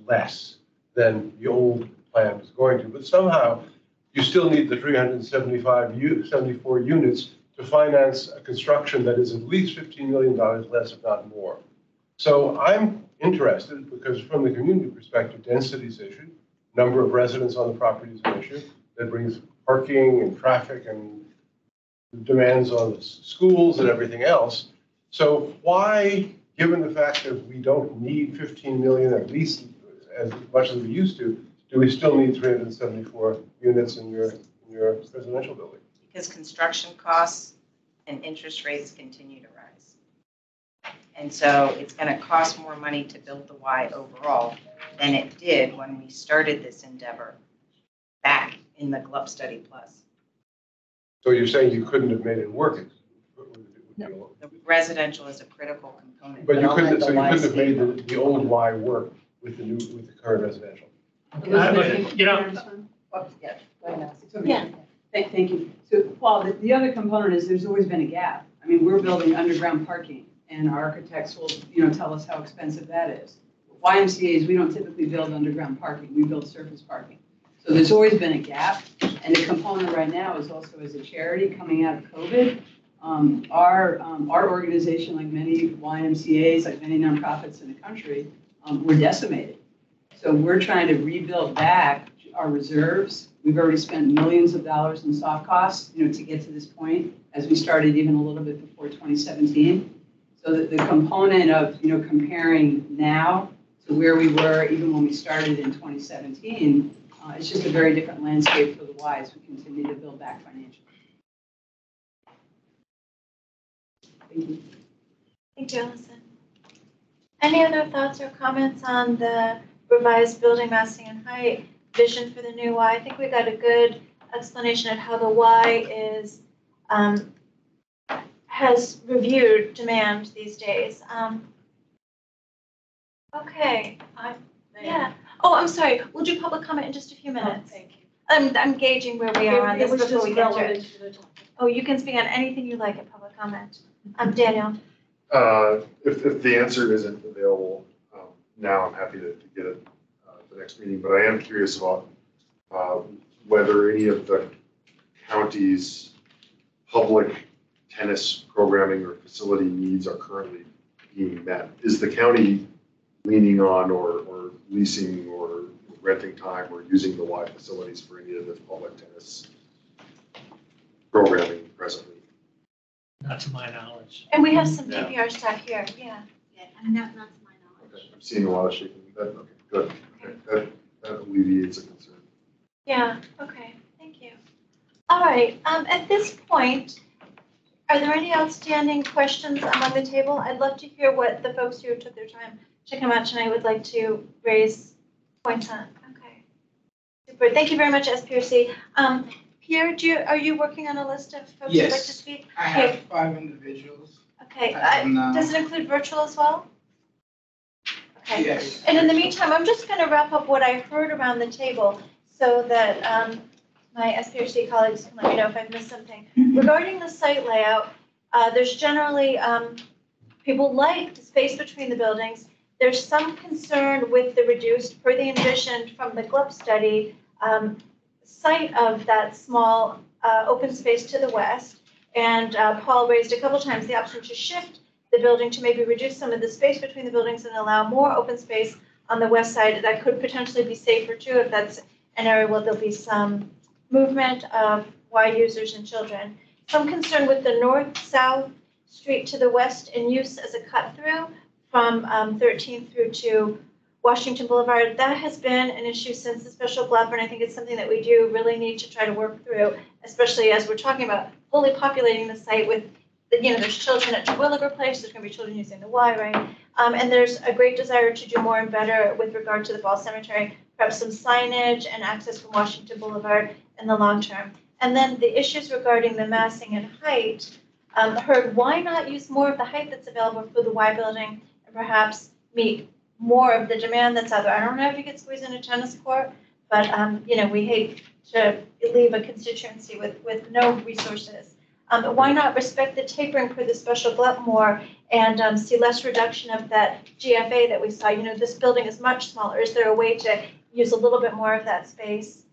less than the old plan was going to. But somehow, you still need the 74 units to finance a construction that is at least $15 million less, if not more. So I'm interested because from the community perspective, density is an issue, number of residents on the property is an issue that brings parking and traffic and demands on the schools and everything else. So why, given the fact that we don't need 15 million, at least as much as we used to, do we still need 374 units in your residential building? Because construction costs and interest rates continue to rise. And so it's going to cost more money to build the Y overall than it did when we started this endeavor back in the Glup Study Plus. So you're saying you couldn't have made it work? No, the residential is a critical component. But you couldn't, so you couldn't have made the old Y work with the current residential? Yeah. Thank you. So, Paul, the other component is there's always been a gap. I mean, we're building underground parking, and our architects will, tell us how expensive that is. YMCA's, we don't typically build underground parking. We build surface parking. So there's always been a gap, and the component right now is also as a charity coming out of COVID. Our organization, like many YMCA's, like many nonprofits in the country, were decimated. So we're trying to rebuild back our reserves. We've already spent millions of dollars in soft costs, to get to this point, as we started even a little bit before 2017. So the component of, comparing now to where we were even when we started in 2017, it's just a very different landscape for the Y as we continue to build back financially. Thank you. Thank you, Allison. Any other thoughts or comments on the revised building massing and height vision for the new Y? I think we got a good explanation of how the Y is has reviewed demand these days. Okay. Yeah. Oh, I'm sorry. We'll do public comment in just a few minutes. Thank you. I'm gauging where we are on this It was before just we get to relevant it. to the topic. Oh, you can speak on anything you like at public comment. Daniel. If the answer isn't available now, I'm happy to get it at the next meeting, but I am curious about whether any of the county's public tennis programming or facility needs are currently being met. Is the county leaning on or leasing or renting time or using the Y facilities for any of the public tennis programming presently? Not to my knowledge. And we have some Yeah. DPR staff here, yeah. Yeah, and not to my knowledge. Okay, I'm seeing a lot of shaking. Okay, good. Okay, that alleviates a concern. Yeah, okay, thank you. All right, at this point, are there any outstanding questions among the table? I'd love to hear what the folks who took their time to come out tonight would like to raise points on. Okay, super, thank you very much, SPRC. Pierre, are you working on a list of folks who'd like to speak? I have 5 individuals. Okay, And, does it include virtual as well? Okay. Yes. And in the meantime, I'm just going to wrap up what I heard around the table so that my SPRC colleagues can let me know if I've missed something. Regarding the site layout, there's generally, people like the space between the buildings. There's some concern with the reduced, per the envisioned from the GLUP study, site of that small open space to the west. And Paul raised a couple times the option to shift the building to maybe reduce some of the space between the buildings and allow more open space on the west side. That could potentially be safer too if that's an area where there'll be some movement of Y users and children. Some concern with the north-south street to the west in use as a cut-through from 13th through to Washington Boulevard. That has been an issue since the special GLUP, and I think it's something that we do really need to try to work through, especially as we're talking about fully populating the site with, there's children at Terwilliger Place, there's going to be children using the Y, right? And there's a great desire to do more and better with regard to the Fall Cemetery, perhaps some signage and access from Washington Boulevard in the long term. And then the issues regarding the massing and height, heard why not use more of the height that's available for the Y building and perhaps meet more of the demand that's out there. I don't know if you could squeeze in a tennis court, but we hate to leave a constituency with no resources. Why not respect the tapering for the special GLUP more and see less reduction of that GFA that we saw? This building is much smaller. Is there a way to use a little bit more of that space?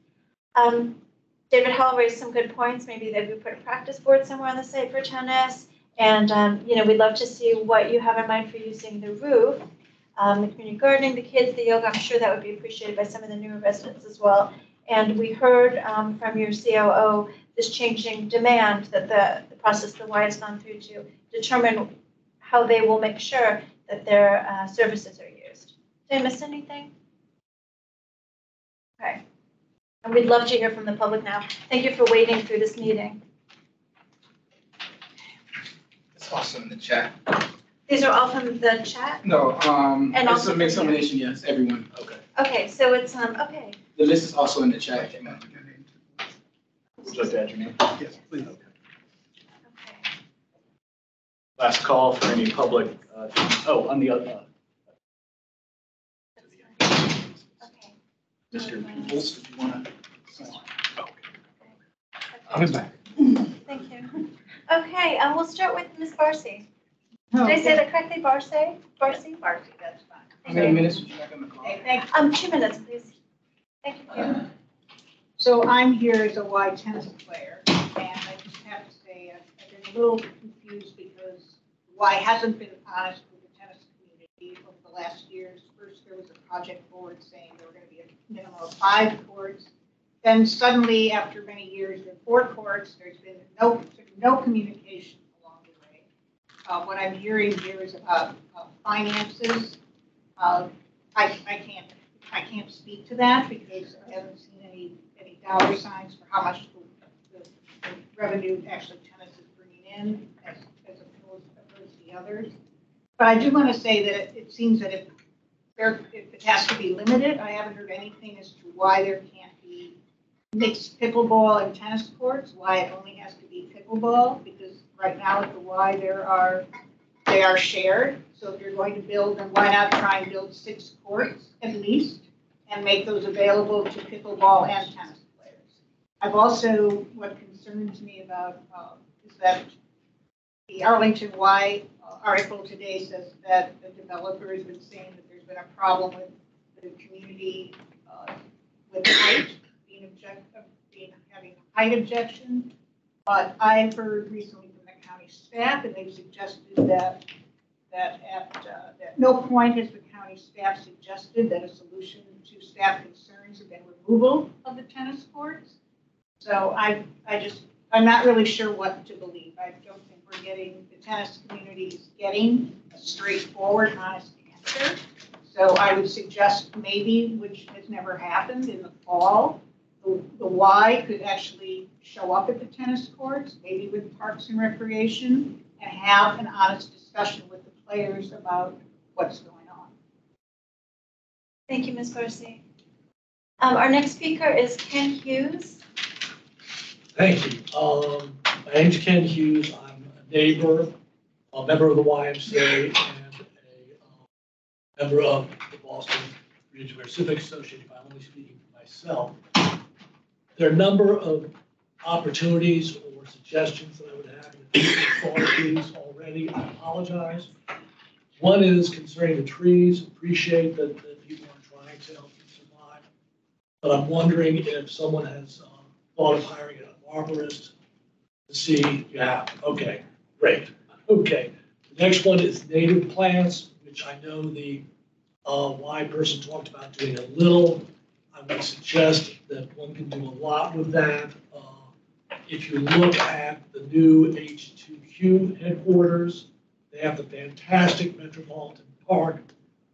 David Hall raised some good points. Maybe that we put a practice board somewhere on the site for tennis. And, we'd love to see what you have in mind for using the roof, the community gardening, the kids, the yoga. I'm sure that would be appreciated by some of the newer residents as well. And we heard from your COO this changing demand that the process the Y has gone through to determine how they will make sure that their services are used. Did I miss anything? Okay. And we'd love to hear from the public now. Thank you for waiting through this meeting. It's also in the chat. These are all from the chat? No, And it's also a mixed from here. combination, yes, everyone. Okay. Okay, so it's, okay. The list is also in the chat. Would you like to add your name? Yes, please. Last call for any public, on the other. Okay. Mr. Peoples, did you want to? I'll be back. Thank you. Okay, we'll start with Ms. Barcy. Did I say that correctly, Barcy? Barcy? Barcy, that's fine. How many minutes would you like on the call? Okay, thank you. 2 minutes, please. Thank you, Kim. So I'm here as a Y tennis player, and I just have to say, I've been a little confused because Y hasn't been honest with the tennis community over the last years. First, there was a project board saying there were going to be a minimum of 5 courts. Then suddenly, after many years, there are 4 courts. There's been no communication along the way. What I'm hearing here is about finances. I can't speak to that because I haven't seen any dollar signs for how much the revenue actually tennis is bringing in as opposed to the others. But I do want to say that it seems that if it has to be limited, I haven't heard anything as to why there can't be mixed pickleball and tennis courts, why it only has to be pickleball, because right now at the Y they are shared. So if you're going to build, then why not try and build 6 courts at least and make those available to pickleball and tennis players. I've also, what concerns me about is that the Arlington Y article today says that the developer has been saying that there's been a problem with the community with height being having a height objection, but I've heard recently from the county staff, and they've suggested that at no point has the county staff suggested that a solution to staff concerns have been removal of the tennis courts. So I'm not really sure what to believe. I don't think the tennis community is getting a straightforward, honest answer. So I would suggest maybe, which has never happened, in the fall, the Y could actually show up at the tennis courts, maybe with Parks and Recreation, and have an honest discussion with the players about what's going on. Thank you, Ms. Barcy. Our next speaker is Ken Hughes. Thank you. My name's Ken Hughes. I'm a neighbor, a member of the YMCA, and a member of the Boston Regional Civic Association, if I'm only speaking for myself. There are a number of opportunities or suggestions that I would have. You've thought of these already. I apologize. One is concerning the trees. Appreciate that people are trying to help you survive. But I'm wondering if someone has thought of hiring an arborist to see, yeah, okay, great. Okay. The next one is native plants, which I know the Y person talked about doing a little. I would suggest that one can do a lot with that. If you look at the new H2Q headquarters, they have the fantastic Metropolitan Park,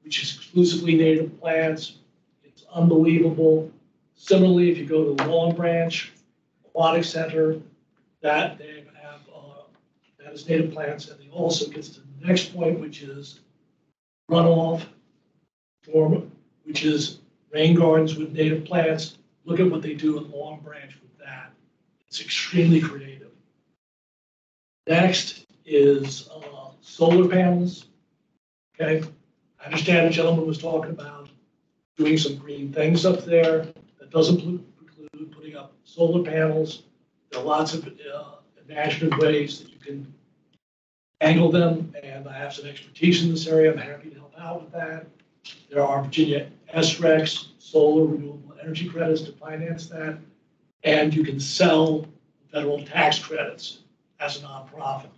which is exclusively native plants. It's unbelievable. Similarly, if you go to Long Branch Aquatic Center, that they have that is native plants, and they also gets to the next point, which is runoff form, which is rain gardens with native plants. Look at what they do at Long Branch with that. It's extremely creative. Next is solar panels. Okay, I understand the gentleman was talking about doing some green things up there. That doesn't preclude putting up solar panels. There are lots of imaginative ways that you can angle them, and I have some expertise in this area. I'm happy to help out with that. There are Virginia SRECs, solar renewable energy credits to finance that, and you can sell federal tax credits as a nonprofit.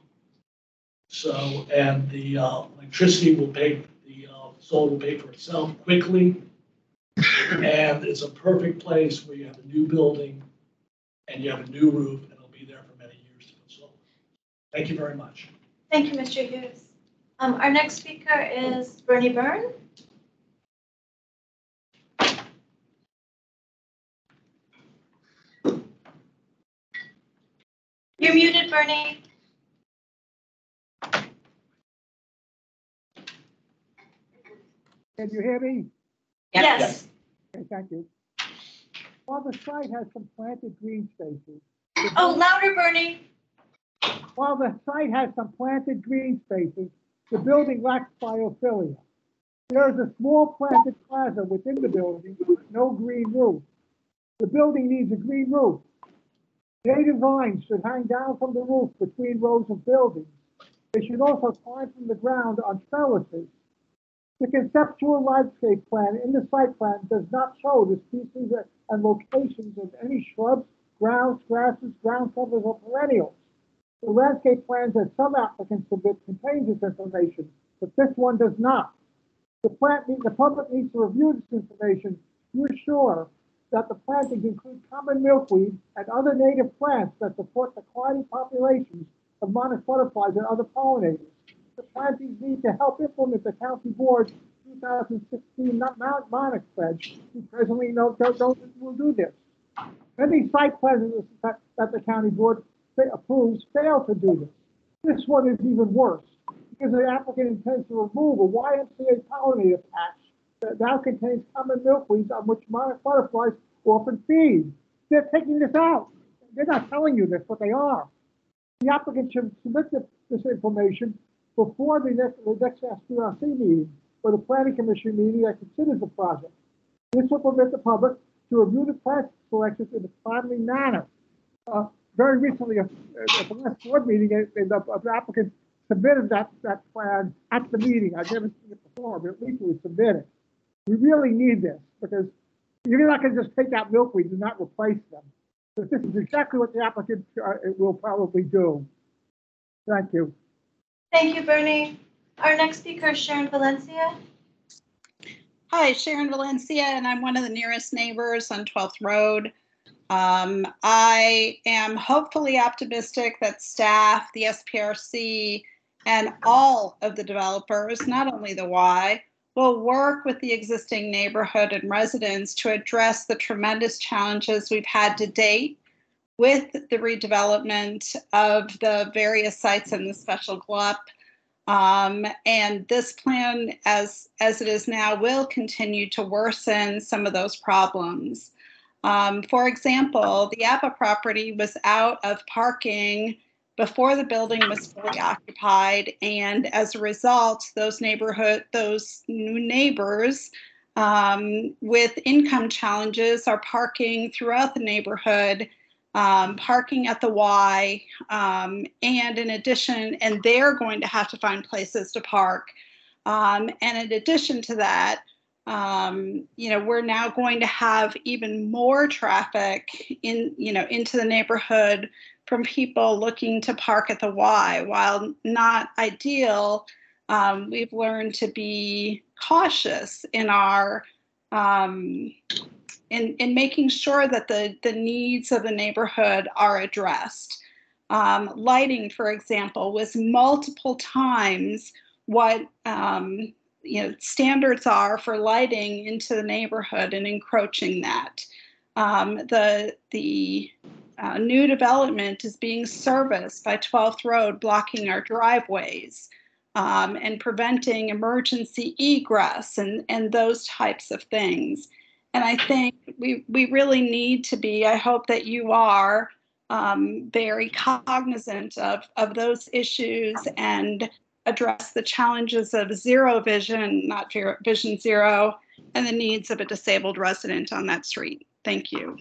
So, and the electricity will pay, the solar will pay for itself quickly, and it's a perfect place where you have a new building and you have a new roof, and it'll be there for many years to put solar. Thank you very much. Thank you, Mr. Hughes. Our next speaker is Bernie Byrne. You're muted, Bernie. Can you hear me? Yes. Okay, thank you. While the site has some planted green spaces. Oh, louder, Bernie. While the site has some planted green spaces, the building lacks biophilia. There is a small planted plaza within the building with no green roof. The building needs a green roof. Native vines should hang down from the roof between rows of buildings. They should also climb from the ground on trellises. The conceptual landscape plan in the site plan does not show the species and locations of any shrubs, grounds, grasses, ground covers, or perennials. The landscape plans that some applicants submit contains this information, but this one does not. The public needs to review this information to ensure that the plantings include common milkweed and other native plants that support the declining populations of monarch butterflies and other pollinators. The plantings need to help implement the County Board's 2016 monarch pledge. We presently will do this. Many site plans that the County Board approves fail to do this. This one is even worse because the applicant intends to remove a YMCA pollinator patch that now contains common milkweeds on which monarch butterflies often feed. They're taking this out. They're not telling you this, but they are. The applicant should submit this information before the next SPRC meeting or the Planning Commission meeting that considers the project. This will permit the public to review the plant selections in a timely manner. Very recently, at the last board meeting, the applicant submitted that plan at the meeting. I've never seen it before, but at least it was submitted. We really need this because you're not going to just take out milkweeds and not replace them. But this is exactly what the applicant will probably do. Thank you. Thank you, Bernie. Our next speaker is Sharon Valencia. Hi, Sharon Valencia, and I'm one of the nearest neighbors on 12th Road. I am hopefully optimistic that staff, the SPRC, and all of the developers, not only the Y, will work with the existing neighborhood and residents to address the tremendous challenges we've had to date with the redevelopment of the various sites in the special GLUP. And this plan, as it is now, will continue to worsen some of those problems. For example, the Appa property was out of parking before the building was fully occupied, and as a result, those new neighbors with income challenges are parking throughout the neighborhood, parking at the Y, and in addition, and they're going to have to find places to park. And in addition to that, we're now going to have even more traffic into the neighborhood from people looking to park at the Y. While not ideal, we've learned to be cautious in our in making sure that the needs of the neighborhood are addressed. Lighting, for example, was multiple times what standards are for lighting into the neighborhood and encroaching that. The new development is being serviced by 12th Road, blocking our driveways and preventing emergency egress and those types of things. And I think we really need to be, I hope that you are very cognizant of those issues and address the challenges of zero vision, not vision zero, and the needs of a disabled resident on that street. Thank you.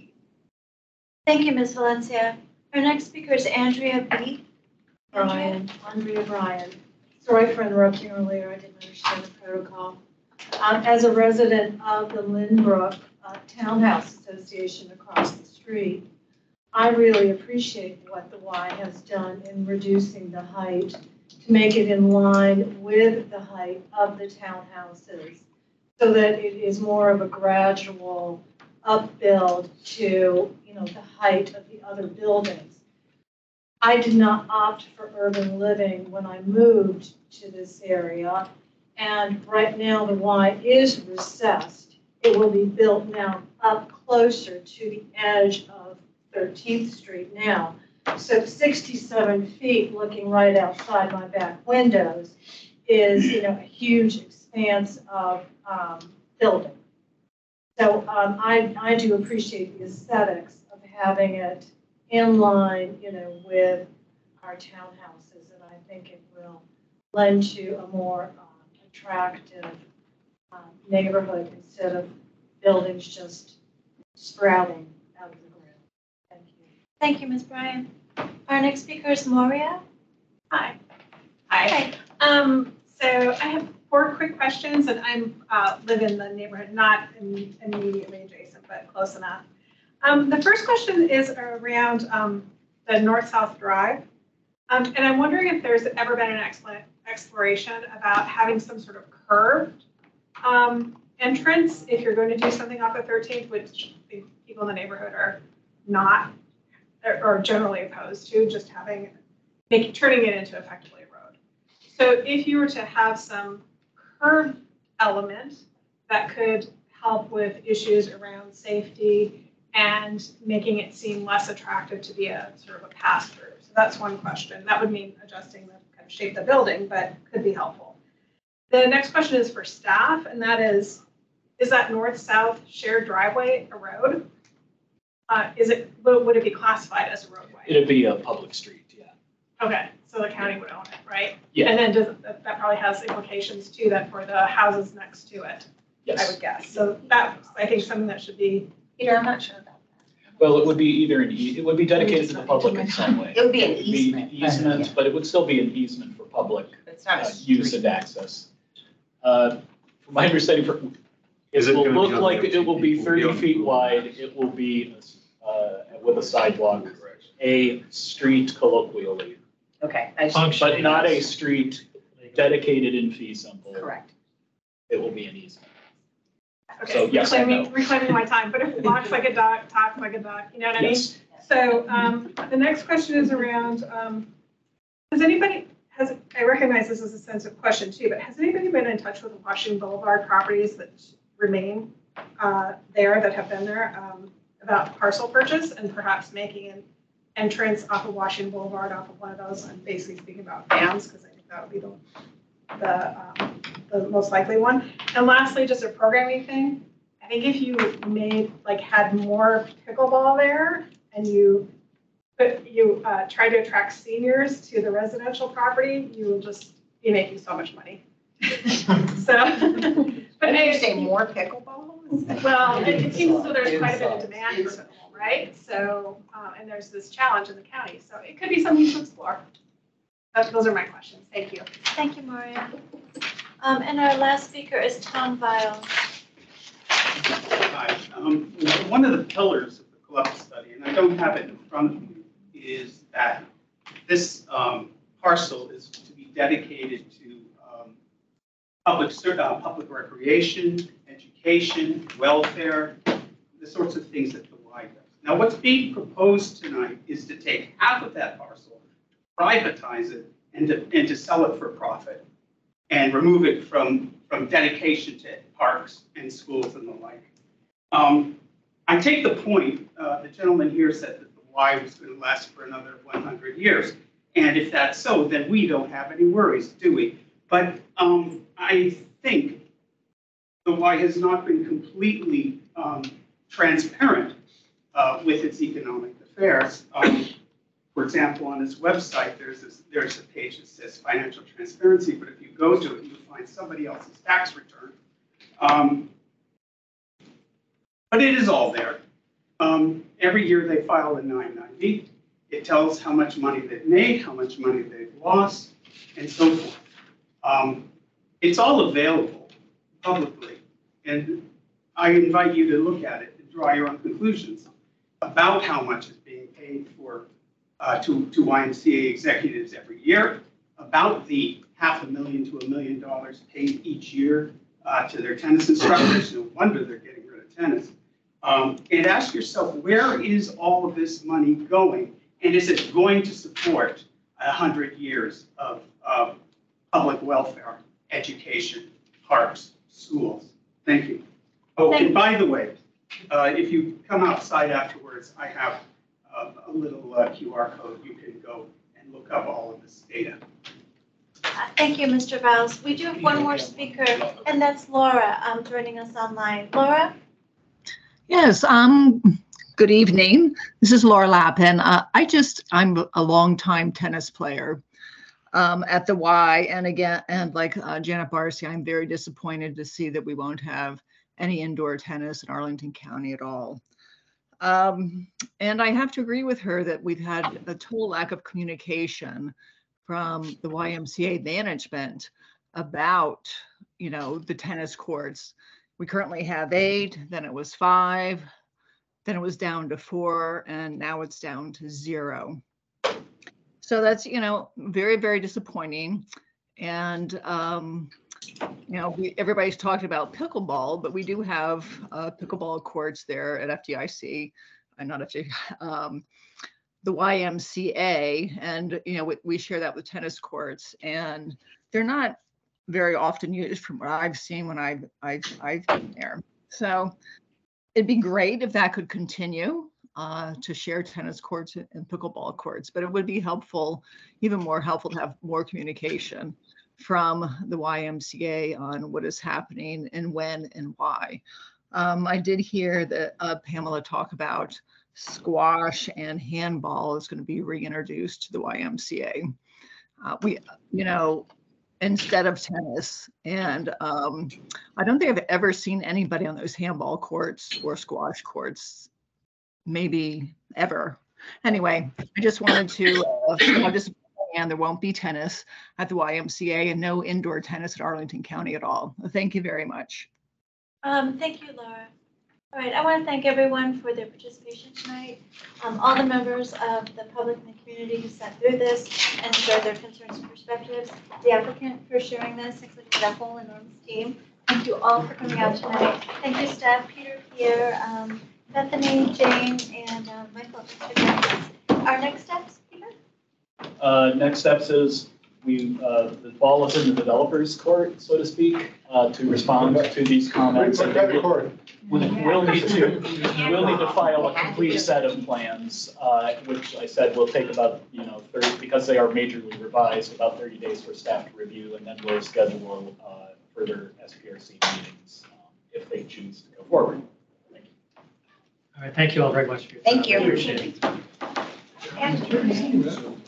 Thank you, Ms. Valencia. Our next speaker is Andrea B. Andrea Bryan. Sorry for interrupting earlier. I didn't understand the protocol. As a resident of the Lynbrook Townhouse Association across the street, I really appreciate what the Y has done in reducing the height to make it in line with the height of the townhouses so that it is more of a gradual upbuild to, the height of the other buildings. I did not opt for urban living when I moved to this area, and right now the Y is recessed. It will be built now up closer to the edge of 13th Street now. So 67 feet looking right outside my back windows is, a huge expanse of building. So I do appreciate the aesthetics of having it in line, with our townhouses, and I think it will lend to a more attractive neighborhood instead of buildings just sprouting out of the ground. Thank you. Thank you, Ms. Bryan. Our next speaker is Moria. Hi. So I have 4 quick questions, and I live in the neighborhood, not immediately adjacent, but close enough. The first question is around the north-south drive. And I'm wondering if there's ever been an exploration about having some sort of curved entrance if you're going to do something off of 13th, which people in the neighborhood are not, or generally opposed to, just turning it into effectively a road. So if you were to have some curved element that could help with issues around safety and making it seem less attractive to be a sort of a pass-through. So that's one question. That would mean adjusting the kind of shape of the building, but could be helpful. The next question is for staff, and that is that north-south shared driveway a road? Would it be classified as a roadway? It'd be a public street, yeah. Okay, so the county would own it, right? Yeah. And then that probably has implications too, then for the houses next to it, Yes. I would guess. So that's, I think, something that should be. I'm not sure about that. Well, it would be either it would be dedicated to the public in some way. It would be an easement. Easement, but it would still be an easement for public It's not a use street. and access. From my understanding, it Is it will gonna be look on like the it will be MTP? 30 feet wide. It will be with a sidewalk, a street colloquially, Okay. but not a street dedicated in fee simple. Correct. It will be an easement. Okay, So yes and no. reclaiming my time, but if it walks like a duck, talks like a duck, you know what I mean? Yes. So the next question is around, I recognize this is a sensitive question too, but has anybody been in touch with the Washington Boulevard properties that remain there, that have been there, about parcel purchase and perhaps making an entrance off of Washington Boulevard off of one of those? I'm basically speaking about fans because I think that would be the most likely one. And lastly, just a programming thing. I think if you had more pickleball there and you try to attract seniors to the residential property, you will just be making so much money. But you say more pickleball? Well, it seems as though there's quite a bit of demand for pickleball, right? So, and there's this challenge in the county, so it could be something to explore. Those are my questions. Thank you. Thank you, Maria. And our last speaker is Tom Vile. Hi. One of the pillars of the Columbus study, and I don't have it in front of me, is that this parcel is to be dedicated to public recreation, education, welfare, the sorts of things that the Y does. Now, what's being proposed tonight is to take half of that parcel, privatize it, and to sell it for profit, and remove it from dedication to parks and schools and the like. I take the point, the gentleman here said that the Y was going to last for another 100 years. And if that's so, then we don't have any worries, do we? But I think the Y has not been completely transparent with its economic affairs. For example, on its website, there's a page that says financial transparency, but if you go to it, you find somebody else's tax return. But it is all there. Every year they file a 990. It tells how much money they've made, how much money they've lost, and so forth. It's all available publicly, and I invite you to look at it and draw your own conclusions about how much is being paid for to YMCA executives every year, about the $500,000 to $1 million paid each year to their tennis instructors. No wonder they're getting rid of tennis. And ask yourself, where is all of this money going? And is it going to support 100 years of public welfare, education, parks, schools? Thank you. Oh, and by the way, if you come outside afterwards, I have a little QR code. You can go and look up all of this data. Thank you, Mr. Viles. We do have one more speaker, and that's Laura joining us online. Laura? Yes, good evening. This is Laura Lappin. I'm a longtime tennis player at the Y, and like Janet Barcy, I'm very disappointed to see that we won't have any indoor tennis in Arlington County at all. And I have to agree with her that we've had a total lack of communication from the YMCA management about, the tennis courts. We currently have 8, then it was 5, then it was down to 4, and now it's down to 0. So that's, very, very disappointing. And, everybody's talked about pickleball, but we do have pickleball courts there at FDIC, not FDIC, the YMCA, and, we share that with tennis courts, and they're not very often used from what I've seen when I've been there. So it'd be great if that could continue to share tennis courts and pickleball courts, but it would be helpful, even more helpful, to have more communication from the YMCA on what is happening and when and why. I did hear that Pamela talk about squash and handball is going to be reintroduced to the YMCA. Instead of tennis. And I don't think I've ever seen anybody on those handball courts or squash courts, maybe ever. Anyway, I just wanted to and there won't be tennis at the YMCA and no indoor tennis at Arlington County at all. Thank you very much. Thank you, Laura. All right, I want to thank everyone for their participation tonight. All the members of the public and the community who sat through this and shared their concerns and perspectives. The applicant for sharing this, including the whole enormous team. Thank you all for coming out tonight. Thank you, staff, Peter, Pierre, Bethany, Jane, and Michael. Thanks for joining us. Our next steps, Peter? Next steps is the ball is in the developer's court, so to speak, to respond to these comments. We'll need to file a complete set of plans, which I said will take about, 30, because they are majorly revised, about 30 days for staff to review, and then we'll schedule further SPRC meetings if they choose to go forward. Thank you. All right, thank you all very much for your time. Thank you. I appreciate it. And